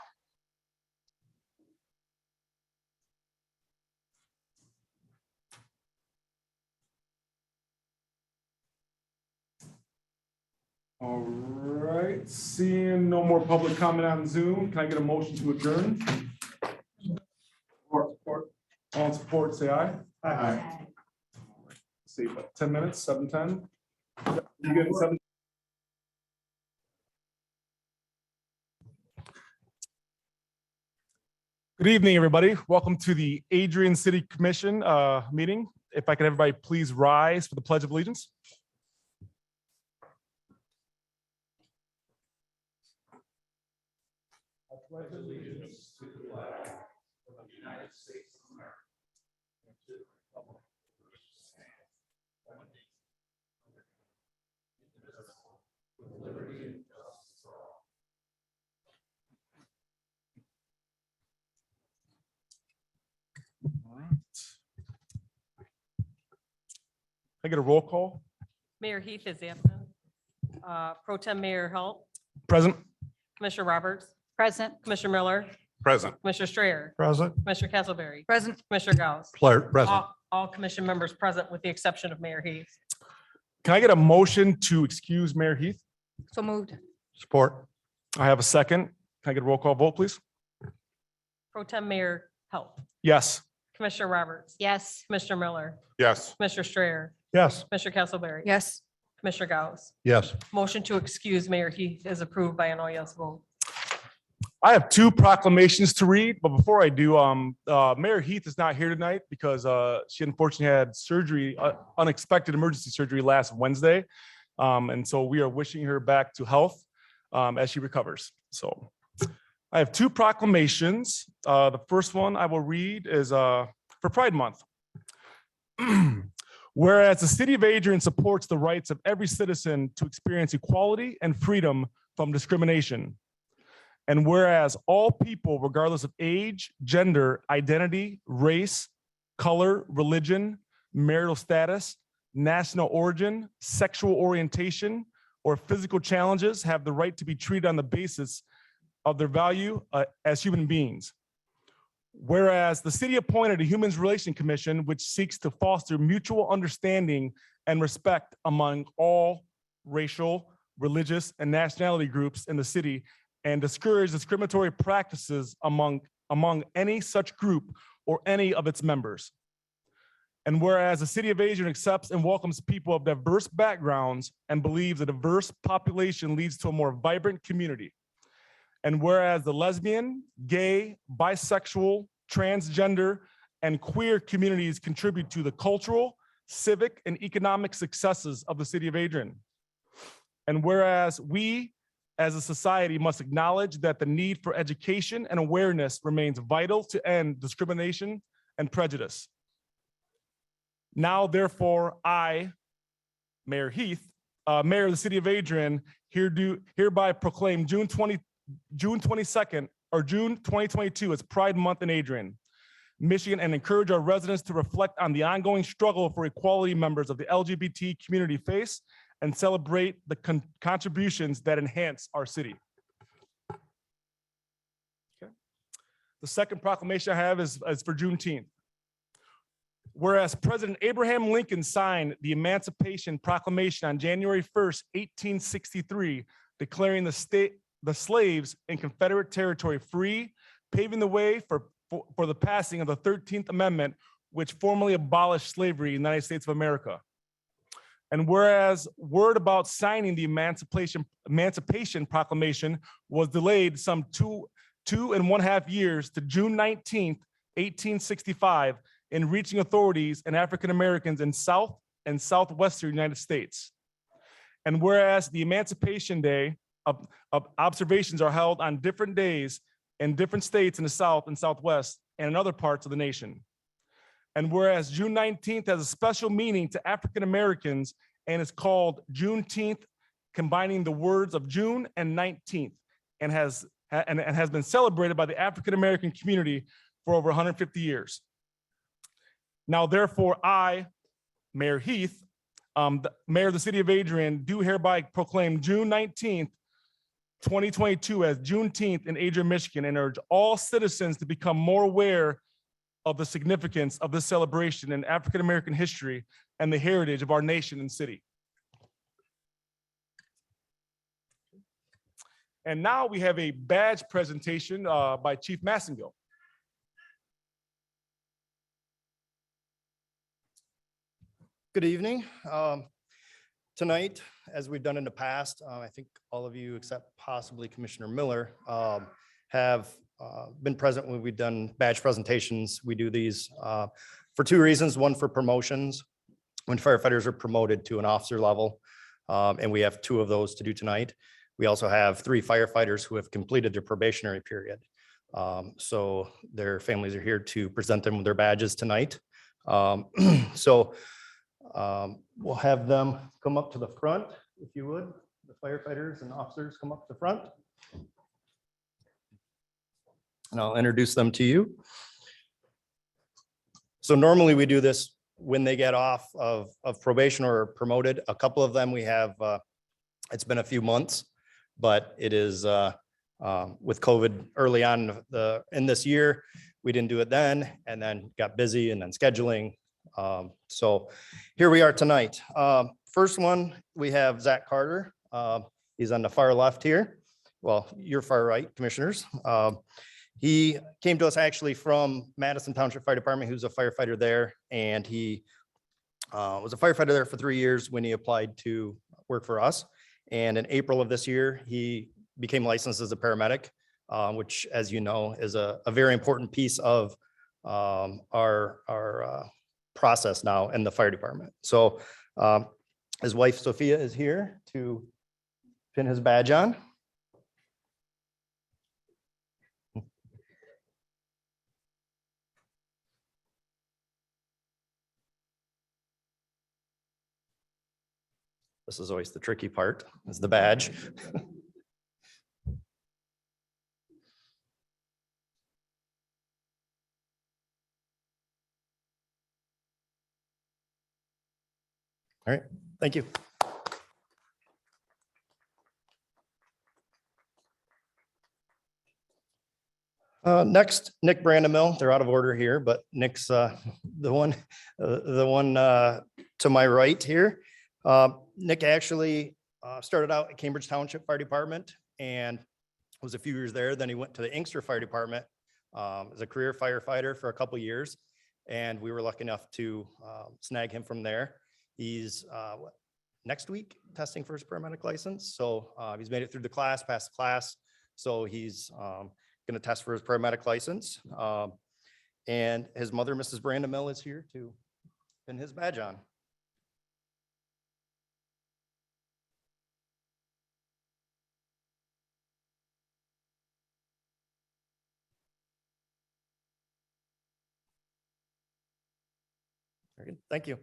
[SPEAKER 2] All right, seeing no more public comment on Zoom, can I get a motion to adjourn? Support. All in support, say aye. Aye. See, about 10 minutes, 7:10. You good, 7? Good evening, everybody. Welcome to the Adrian City Commission meeting. If I could, everybody please rise for the Pledge of Allegiance. I pledge allegiance to the flag of the United States of America and to the republic for which it stands, one nation, under God, indivisible, with liberty and justice for all. All right. Can I get a roll call?
[SPEAKER 15] Mayor Heath is absent. Pro Tem Mayor Halt,
[SPEAKER 2] Present.
[SPEAKER 15] Commissioner Roberts,
[SPEAKER 5] Present.
[SPEAKER 15] Commissioner Miller,
[SPEAKER 8] Present.
[SPEAKER 15] Commissioner Strayer,
[SPEAKER 12] Present.
[SPEAKER 15] Commissioner Castleberry,
[SPEAKER 5] Present.
[SPEAKER 15] Commissioner Gauss.
[SPEAKER 12] Present.
[SPEAKER 15] All commission members present with the exception of Mayor Heath.
[SPEAKER 2] Can I get a motion to excuse Mayor Heath?
[SPEAKER 5] So moved.
[SPEAKER 12] Support.
[SPEAKER 2] I have a second. Can I get a roll call vote, please?
[SPEAKER 15] Pro Tem Mayor Halt,
[SPEAKER 2] Yes.
[SPEAKER 15] Commissioner Roberts,
[SPEAKER 5] Yes.
[SPEAKER 15] Commissioner Miller,
[SPEAKER 8] Yes.
[SPEAKER 15] Commissioner Strayer,
[SPEAKER 12] Yes.
[SPEAKER 15] Commissioner Castleberry.
[SPEAKER 5] Yes.
[SPEAKER 15] Commissioner Gauss.
[SPEAKER 12] Yes.
[SPEAKER 15] Motion to excuse Mayor Heath is approved by an all yes vote.
[SPEAKER 2] I have two proclamations to read, but before I do, Mayor Heath is not here tonight because she unfortunately had surgery, unexpected emergency surgery last Wednesday. And so we are wishing her back to health as she recovers. So I have two proclamations. The first one I will read is for Pride Month. Whereas the city of Adrian supports the rights of every citizen to experience equality and freedom from discrimination. And whereas all people, regardless of age, gender, identity, race, color, religion, marital status, national origin, sexual orientation, or physical challenges have the right to be treated on the basis of their value as human beings. Whereas the city appointed a Human Relations Commission, which seeks to foster mutual understanding and respect among all racial, religious, and nationality groups in the city, and discourage discriminatory practices among any such group or any of its members. And whereas the city of Adrian accepts and welcomes people of diverse backgrounds and believes a diverse population leads to a more vibrant community. And whereas the lesbian, gay, bisexual, transgender, and queer communities contribute to the cultural, civic, and economic successes of the city of Adrian. And whereas we, as a society, must acknowledge that the need for education and awareness remains vital to end discrimination and prejudice. Now, therefore, I, Mayor Heath, Mayor of the city of Adrian, hereby proclaim June 22nd or June 2022 as Pride Month in Adrian, Michigan, and encourage our residents to reflect on the ongoing struggle for equality members of the LGBT community face and celebrate the contributions that enhance our city. Okay. The second proclamation I have is for Juneteenth. Whereas President Abraham Lincoln signed the Emancipation Proclamation on January 1st, 1863, declaring the slaves in Confederate territory free, paving the way for the passing of the 13th Amendment, which formally abolished slavery in the United States of America. And whereas word about signing the Emancipation Proclamation was delayed some two and 1/2 years to June 19th, 1865, in reaching authorities and African Americans in South and Southwestern United States. And whereas the Emancipation Day of observations are held on different days in different states in the South and Southwest and in other parts of the nation. And whereas June 19th has a special meaning to African Americans and is called Juneteenth, combining the words of June and 19th, and has been celebrated by the African American community for over 150 years. Now, therefore, I, Mayor Heath, the Mayor of the city of Adrian, do hereby proclaim June 19th, 2022 as Juneteenth in Adrian, Michigan, and urge all citizens to become more aware of the significance of this celebration in African American history and the heritage of our nation and city. And now we have a badge presentation by Chief Massengill.
[SPEAKER 1] Good evening. Tonight, as we've done in the past, I think all of you, except possibly Commissioner Miller, have been present when we've done badge presentations. We do these for two reasons. One, for promotions, when firefighters are promoted to an officer level, and we have two of those to do tonight. We also have 3 firefighters who have completed their probationary period. So their families are here to present them with their badges tonight. So we'll have them come up to the front, if you would. The firefighters and officers come up to the front. And I'll introduce them to you. So normally we do this when they get off of probation or promoted. A couple of them we have, it's been a few months, but it is with COVID early on in this year, we didn't do it then, and then got busy and then scheduling. So here we are tonight. First one, we have Zach Carter. He's on the far left here. Well, your far right, commissioners. He came to us actually from Madison Township Fire Department. He was a firefighter there, and he was a firefighter there for 3 years when he applied to work for us. And in April of this year, he became licensed as a paramedic, which, as you know, is a very important piece of our process now in the fire department. So his wife Sophia is here to pin his badge on. This is always the tricky part, is the badge. All right, thank you. Next, Nick Brandemill. They're out of order here, but Nick's the one to my right here. Nick actually started out at Cambridge Township Fire Department and was a few years there. Then he went to the Inkster Fire Department as a career firefighter for a couple of years, and we were lucky enough to snag him from there. He's next week testing for his paramedic license. So he's made it through the class, passed the class. So he's going to test for his paramedic license. And his mother, Mrs. Brandemill, is here to pin his badge on. Very good. Thank you.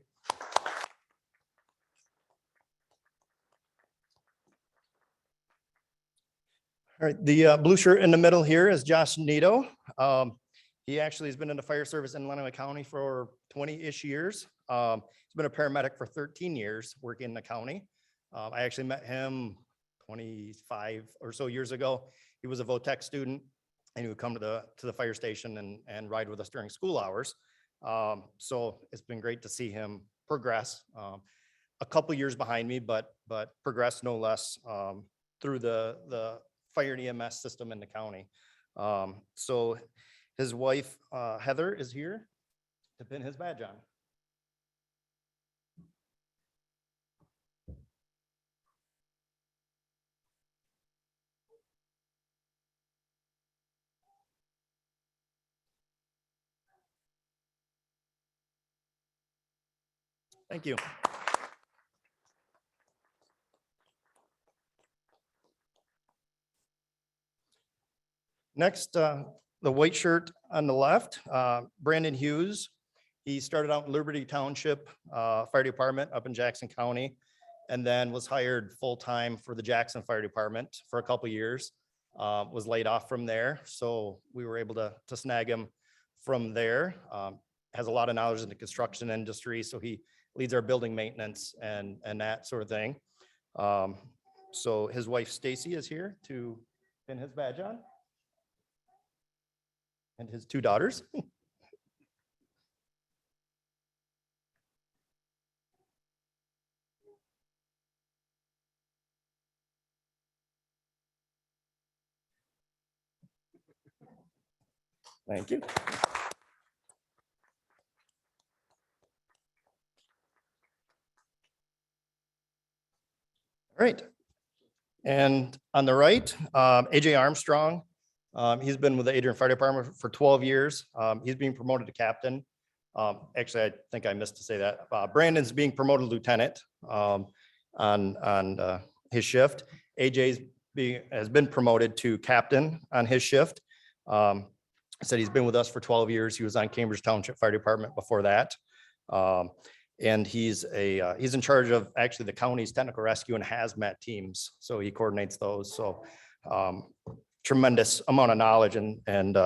[SPEAKER 1] All right, the blue shirt in the middle here is Josh Nato. He actually has been in the fire service in Lenawee County for 20-ish years. He's been a paramedic for 13 years working in the county. I actually met him 25 or so years ago. He was a VOTEC student, and he would come to the fire station and ride with us during school hours. So it's been great to see him progress. A couple years behind me, but progress no less through the fire and EMS system in the county. So his wife, Heather, is here to pin his badge on. Thank you. Next, the white shirt on the left, Brandon Hughes. He started out in Liberty Township Fire Department up in Jackson County, and then was hired full-time for the Jackson Fire Department for a couple years. Was laid off from there, so we were able to snag him from there. Has a lot of knowledge in the construction industry, so he leads our building maintenance and that sort of thing. So his wife Stacy is here to pin his badge on. And his 2 daughters. Thank you. All right. And on the right, AJ Armstrong. He's been with the Adrian Fire Department for 12 years. He's being promoted to captain. Actually, I think I missed to say that. Brandon's being promoted to lieutenant on his shift. Has been promoted to captain on his shift. Said he's been with us for 12 years. He was on Cambridge Township Fire Department before that. And he's in charge of actually the county's technical rescue and hazmat teams. So he coordinates those. So tremendous amount of knowledge and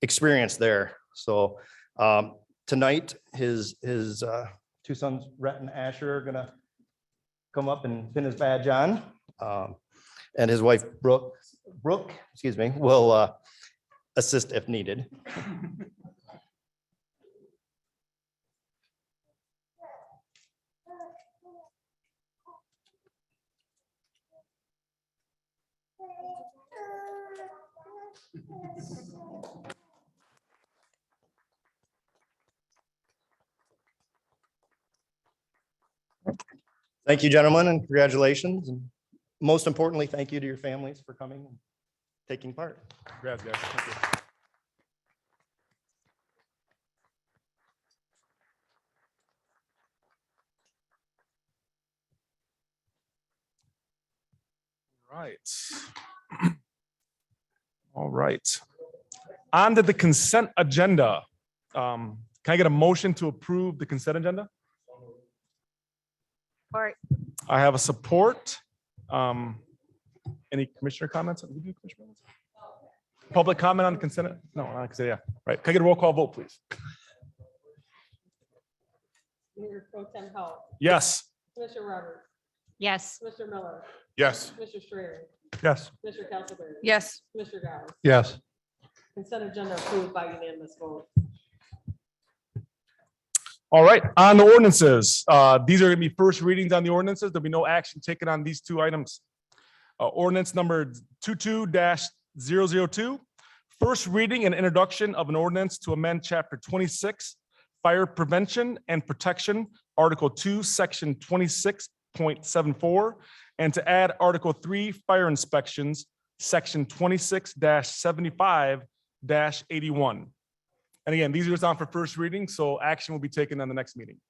[SPEAKER 1] experience there. So tonight, his two sons, Rhett and Asher, are gonna come up and pin his badge on. And his wife, Brooke, excuse me, will assist if needed. Thank you, gentlemen, and congratulations. And most importantly, thank you to your families for coming and taking part.
[SPEAKER 2] Congrats, guys. Thank you. Right. All right. On to the consent agenda. Can I get a motion to approve the consent agenda?
[SPEAKER 5] Support.
[SPEAKER 2] I have a support. Any commissioner comments? Did we do commissioner comments? Public comment on the consent? No, not consent, yeah. Right. Can I get a roll call vote, please?
[SPEAKER 15] Mayor Pro Tem Howell,
[SPEAKER 2] Yes.
[SPEAKER 15] Commissioner Roberts,
[SPEAKER 5] Yes.
[SPEAKER 15] Commissioner Miller,
[SPEAKER 8] Yes.
[SPEAKER 15] Commissioner Strayer,
[SPEAKER 2] Yes.
[SPEAKER 15] Commissioner Castleberry.
[SPEAKER 5] Yes.
[SPEAKER 15] Commissioner Gauss.
[SPEAKER 13] Yes.
[SPEAKER 15] Consent agenda approved by unanimous vote.
[SPEAKER 2] All right, on the ordinances, these are gonna be first readings on the ordinances. There'll be no action taken on these two items. Ordinance number 22-002, first reading and introduction of an ordinance to amend chapter 26, fire prevention and protection, article 2, section 26.74, and to add article 3, fire inspections, section 26-75-81. And again, these are just on for first reading, so action will be taken on the next meeting.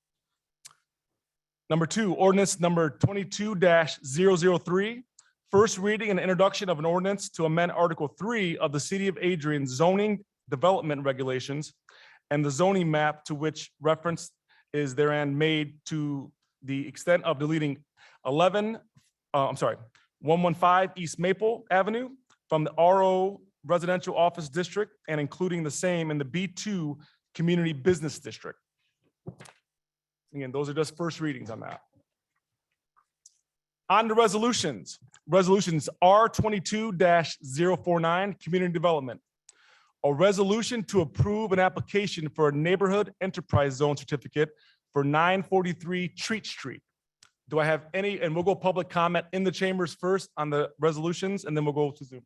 [SPEAKER 2] Number 2, ordinance number 22-003, first reading and introduction of an ordinance to amend Article 3 of the City of Adrian zoning development regulations and the zoning map to which reference is therein made to the extent of deleting 115 East Maple Avenue from the RO Residential Office District and including the same in the B2 Community Business District. Again, those are just first readings on that. On to resolutions. Resolutions R22-049, Community Development. A resolution to approve an application for a neighborhood enterprise zone certificate for 943 Treat Street. Do I have any, and we'll go public comment in the chambers first on the resolutions, and then we'll go to Zoom.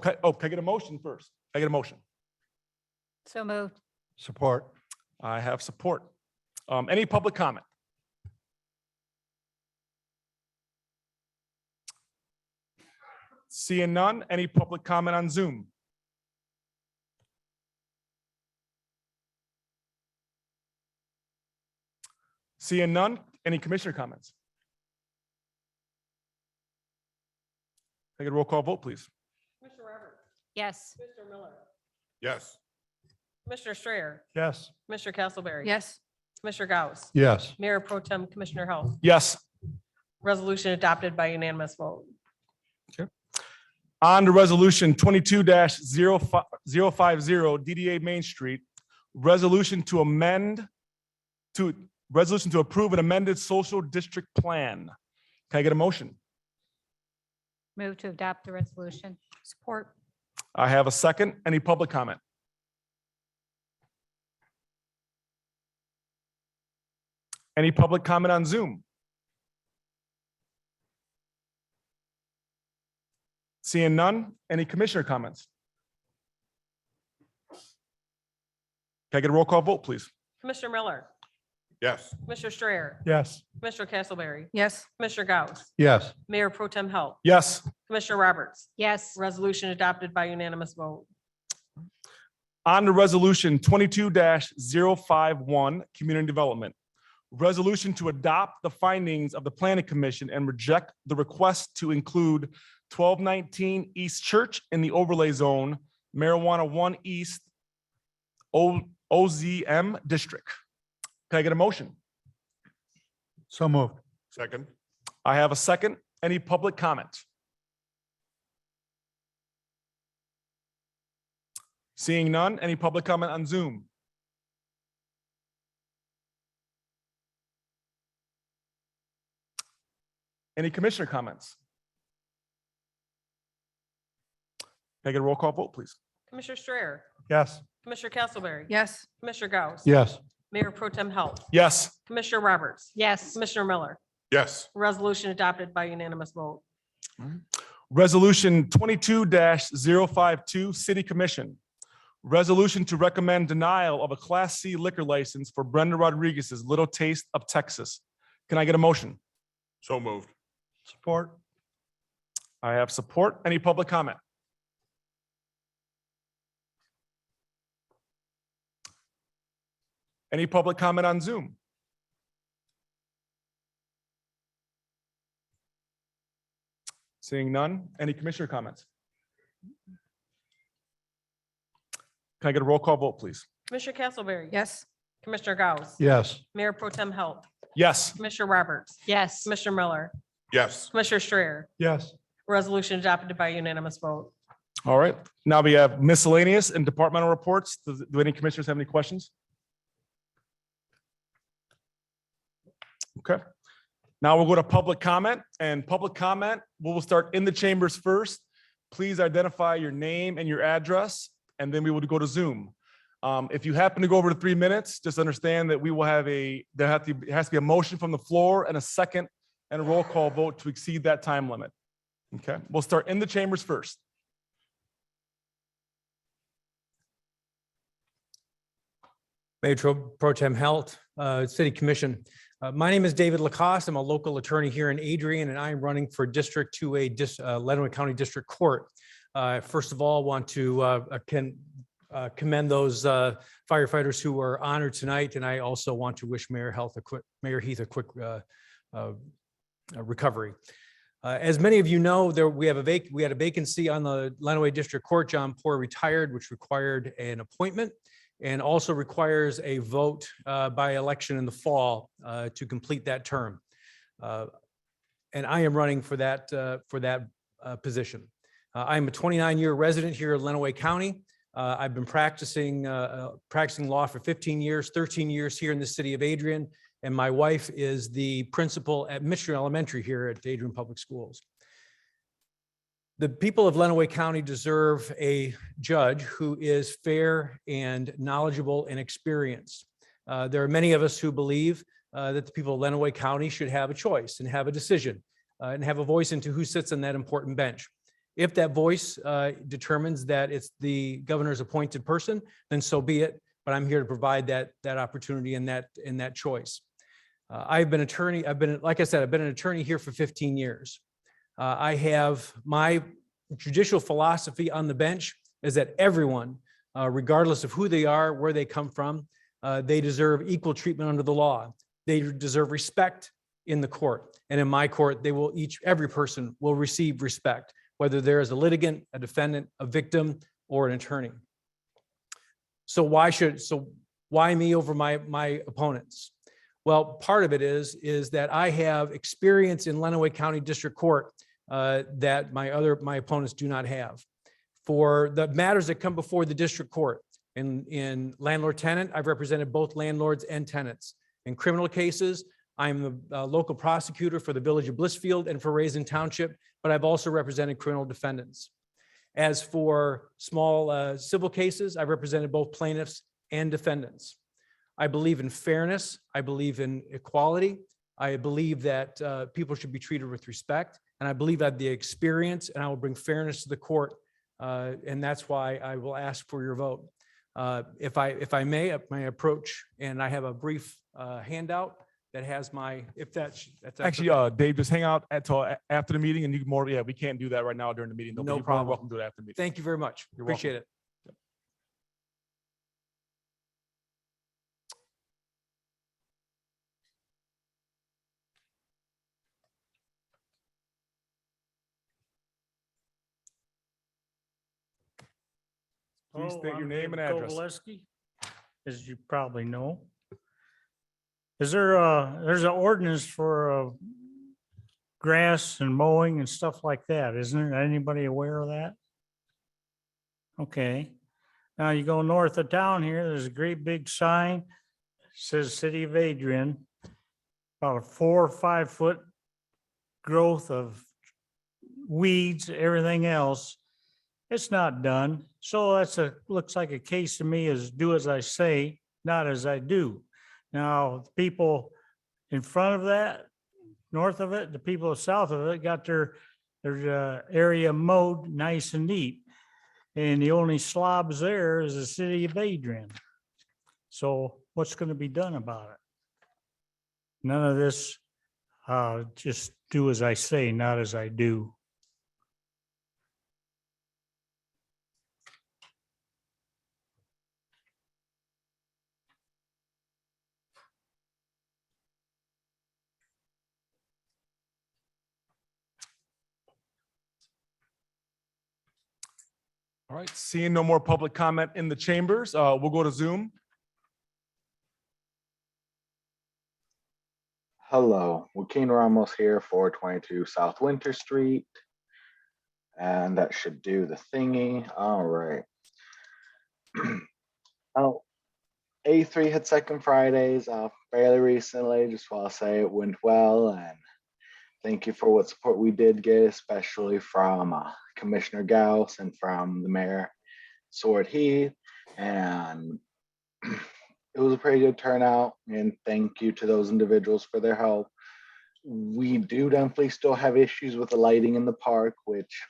[SPEAKER 2] Can I get a motion first? Can I get a motion?
[SPEAKER 5] So moved.
[SPEAKER 13] Support.
[SPEAKER 2] I have support. Any public comment? Seeing none, any public comment on Zoom? Seeing none, any commissioner comments? Can I get a roll call vote, please?
[SPEAKER 15] Commissioner Roberts,
[SPEAKER 5] Yes.
[SPEAKER 15] Commissioner Miller,
[SPEAKER 8] Yes.
[SPEAKER 15] Commissioner Strayer,
[SPEAKER 2] Yes.
[SPEAKER 15] Commissioner Castleberry.
[SPEAKER 5] Yes.
[SPEAKER 15] Commissioner Gauss,
[SPEAKER 13] Yes.
[SPEAKER 15] Mayor Pro Tem Commissioner Howell.
[SPEAKER 2] Yes.
[SPEAKER 15] Resolution adopted by unanimous vote.
[SPEAKER 2] On to resolution 22-050 DDA Main Street, resolution to approve an amended social district plan. Can I get a motion?
[SPEAKER 5] Move to adopt the resolution. Support.
[SPEAKER 2] I have a second. Any public comment? Any public comment on Zoom? Seeing none, any commissioner comments? Can I get a roll call vote, please?
[SPEAKER 15] Commissioner Miller,
[SPEAKER 8] Yes.
[SPEAKER 15] Commissioner Strayer,
[SPEAKER 2] Yes.
[SPEAKER 15] Commissioner Castleberry,
[SPEAKER 3] Yes.
[SPEAKER 15] Commissioner Gauss,
[SPEAKER 12] Yes.
[SPEAKER 15] Mayor Pro Tem Halt,
[SPEAKER 2] Yes.
[SPEAKER 15] Commissioner Roberts.
[SPEAKER 3] Yes.
[SPEAKER 15] Resolution adopted by unanimous vote.
[SPEAKER 2] On to resolution 22-051, community development. Resolution to adopt the findings of the planning commission and reject the request to include 1219 East Church in the overlay zone, marijuana 1 East OZM district. Can I get a motion?
[SPEAKER 12] So moved.
[SPEAKER 8] Second.
[SPEAKER 2] I have a second. Any public comment? Seeing none, any public comment on Zoom? Any commissioner comments? Can I get a roll call vote, please?
[SPEAKER 15] Commissioner Strayer,
[SPEAKER 2] Yes.
[SPEAKER 15] Commissioner Castleberry.
[SPEAKER 3] Yes.
[SPEAKER 15] Commissioner Gauss.
[SPEAKER 12] Yes.
[SPEAKER 15] Mayor Pro Tem Halt,
[SPEAKER 2] Yes.
[SPEAKER 15] Commissioner Roberts,
[SPEAKER 3] Yes.
[SPEAKER 15] Commissioner Miller.
[SPEAKER 8] Yes.
[SPEAKER 15] Resolution adopted by unanimous vote.
[SPEAKER 2] Resolution 22-052, City Commission. Resolution to recommend denial of a Class C liquor license for Brenda Rodriguez's Little Taste of Texas. Can I get a motion?
[SPEAKER 8] So moved.
[SPEAKER 2] Support. I have support. Any public comment? Any public comment on Zoom? Seeing none. Any commissioner comments? Can I get a roll call vote, please?
[SPEAKER 15] Commissioner Castleberry.
[SPEAKER 3] Yes.
[SPEAKER 15] Commissioner Gauss.
[SPEAKER 12] Yes.
[SPEAKER 15] Mayor Pro Tem Halt,
[SPEAKER 2] Yes.
[SPEAKER 15] Commissioner Roberts,
[SPEAKER 3] Yes.
[SPEAKER 15] Commissioner Miller,
[SPEAKER 8] Yes.
[SPEAKER 15] Commissioner Strayer.
[SPEAKER 2] Yes.
[SPEAKER 15] Resolution adopted by unanimous vote.
[SPEAKER 2] All right. Now we have miscellaneous and departmental reports. Do any commissioners have any questions? Okay. Now we'll go to public comment, and public comment, we will start in the chambers first. Please identify your name and your address, and then we will go to Zoom. If you happen to go over to 3 minutes, just understand that we will have it has to be a motion from the floor and a second and a roll call vote to exceed that time limit. Okay, we'll start in the chambers first.
[SPEAKER 20] Mayor Pro Tem Halt, City Commission. My name is David Lacoste. I'm a local attorney here in Adrian, and I am running for District 2A, Lenawee County District Court. First of all, I want to commend those firefighters who were honored tonight, and I also want to wish Mayor Heath a quick recovery. As many of you know, we had a vacancy on the Lenawee District Court. John Poor retired, which required an appointment and also requires a vote by election in the fall to complete that term. And I am running for that position. I'm a 29-year resident here in Lenawee County. I've been practicing law for 15 years, 13 years here in the city of Adrian, and my wife is the principal at Mission Elementary here at Adrian Public Schools. The people of Lenawee County deserve a judge who is fair and knowledgeable and experienced. There are many of us who believe that the people of Lenawee County should have a choice and have a decision and have a voice into who sits on that important bench. If that voice determines that it's the governor's appointed person, then so be it. But I'm here to provide that opportunity and that choice. I've been like I said, I've been an attorney here for 15 years. I have my judicial philosophy on the bench is that everyone, regardless of who they are, where they come from, they deserve equal treatment under the law. They deserve respect in the court. And in my court, every person will receive respect, whether there is a litigant, a defendant, a victim, or an attorney. So why me over my opponents? Well, part of it is that I have experience in Lenawee County District Court that my opponents do not have. For the matters that come before the district court in landlord-tenant, I've represented both landlords and tenants. In criminal cases, I'm the local prosecutor for the Village of Blissfield and for Raisin Township, but I've also represented criminal defendants. As for small civil cases, I've represented both plaintiffs and defendants. I believe in fairness. I believe in equality. I believe that people should be treated with respect. And I believe I have the experience and I will bring fairness to the court. And that's why I will ask for your vote. If I may, my approach, and I have a brief handout that has my, if that's.
[SPEAKER 2] Actually, Dave, just hang out until after the meeting and you can more, yeah, we can't do that right now during the meeting. though, but
[SPEAKER 20] No
[SPEAKER 2] you're more than
[SPEAKER 20] problem.
[SPEAKER 2] Welcome to do it after the meeting.
[SPEAKER 20] Thank you very much.
[SPEAKER 2] You're welcome.
[SPEAKER 20] Appreciate it.
[SPEAKER 2] Please state your
[SPEAKER 21] I'm
[SPEAKER 2] name and
[SPEAKER 21] David
[SPEAKER 2] address.
[SPEAKER 21] Kowaleski, as you probably know. Is there there's an ordinance for grass and mowing and stuff like that, isn't there? Anybody aware of that? Okay. Now you go north of town here, there's a great big sign, says City of Adrian. About a 4 or 5 foot growth of weeds, everything else. It's not done. So looks like a case to me is do as I say, not as I do. Now, the people in front of that, north of it, the people south of it got their area mowed nice and neat. And the only slobs there is the City of Adrian. So what's going to be done about it? None of this, just do as I say, not as I do.
[SPEAKER 2] All right, seeing no more public comment in the chambers, we'll go to Zoom.
[SPEAKER 19] Hello, Joaquin Ramos here, 422 South Winter Street. And that should do the thingy. All right. Oh, A3 had second Fridays fairly recently. Just want to say it went well, and thank you for what support we did get, especially from Commissioner Gauss and from the Mayor Sword Heath. And it was a pretty good turnout, and thank you to those individuals for their help. We do definitely still have issues with the lighting in the park, which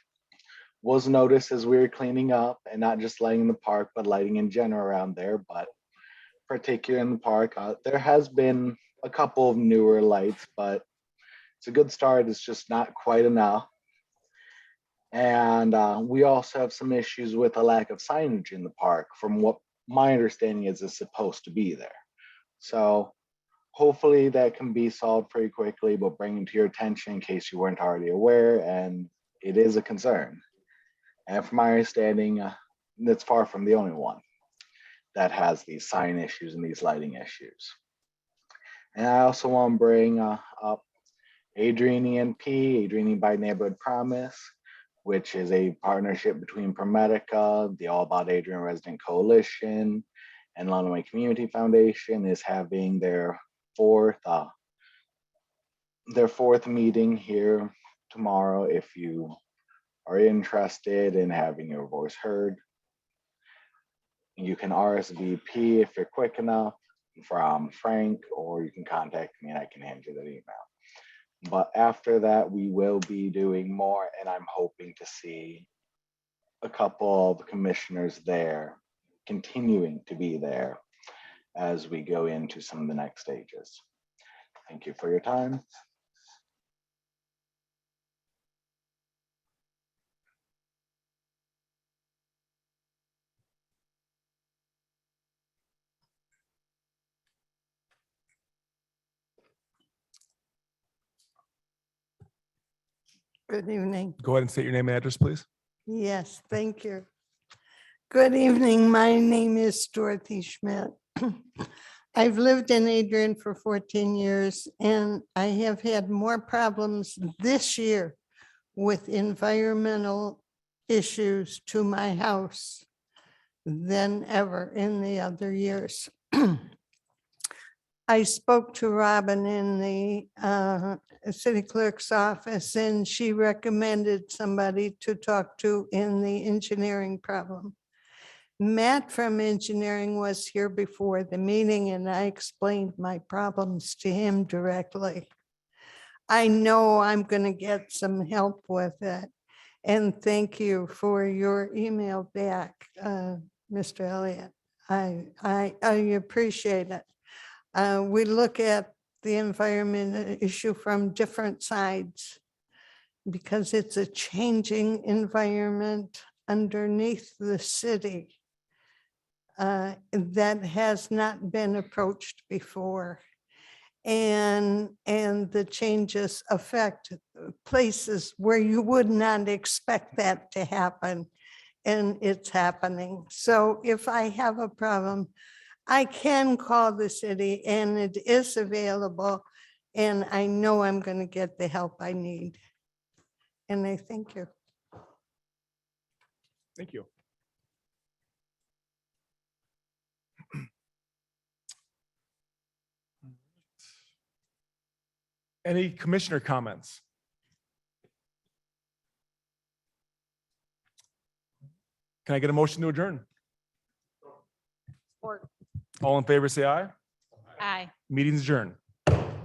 [SPEAKER 19] was noticed as we were cleaning up, and not just lighting in the park, but lighting in general around there. But particularly in the park, there has been a couple of newer lights, but it's a good start. It's just not quite enough. And we also have some issues with a lack of signage in the park, from what my understanding is supposed to be there. So hopefully that can be solved pretty quickly, but bring it to your attention in case you weren't already aware, and it is a concern. And from my understanding, that's far from the only one that has these sign issues and these lighting issues. And I also want to bring up Adrian ENP, Adrian by Neighborhood Promise, which is a partnership between ProMedica, the All About Adrian Resident Coalition, and Illinois Community Foundation, is having their fourth meeting here tomorrow. If you are interested in having your voice heard, you can RSVP if you're quick enough from Frank, or you can contact me and I can hand you that email. But after that, we will be doing more, and I'm hoping to see a couple of commissioners there, continuing to be there as we go into some of the next stages. Thank you for your time.
[SPEAKER 22] Good evening.
[SPEAKER 2] Go ahead and state your name and address, please.
[SPEAKER 22] Yes, thank you. Good evening. My name is Dorothy Schmidt. I've lived in Adrian for 14 years, and I have had more problems this year with environmental issues to my house than ever in the other years. I spoke to Robin in the city clerk's office, and she recommended somebody to talk to in the engineering problem. Matt from engineering was here before the meeting, and I explained my problems to him directly. I know I'm going to get some help with it. And thank you for your email back, Mr. Elliott. I appreciate it. We look at the environment issue from different sides because it's a changing environment underneath the city that has not been approached before. And the changes affect places where you would not expect that to happen. And it's happening. So if I have a problem, I can call the city and it is available. And I know I'm going to get the help I need. And I thank you.
[SPEAKER 2] Thank you. Any commissioner comments? Can I get a motion to adjourn? All in favor, say aye.
[SPEAKER 5] Aye.
[SPEAKER 2] Meeting's adjourned.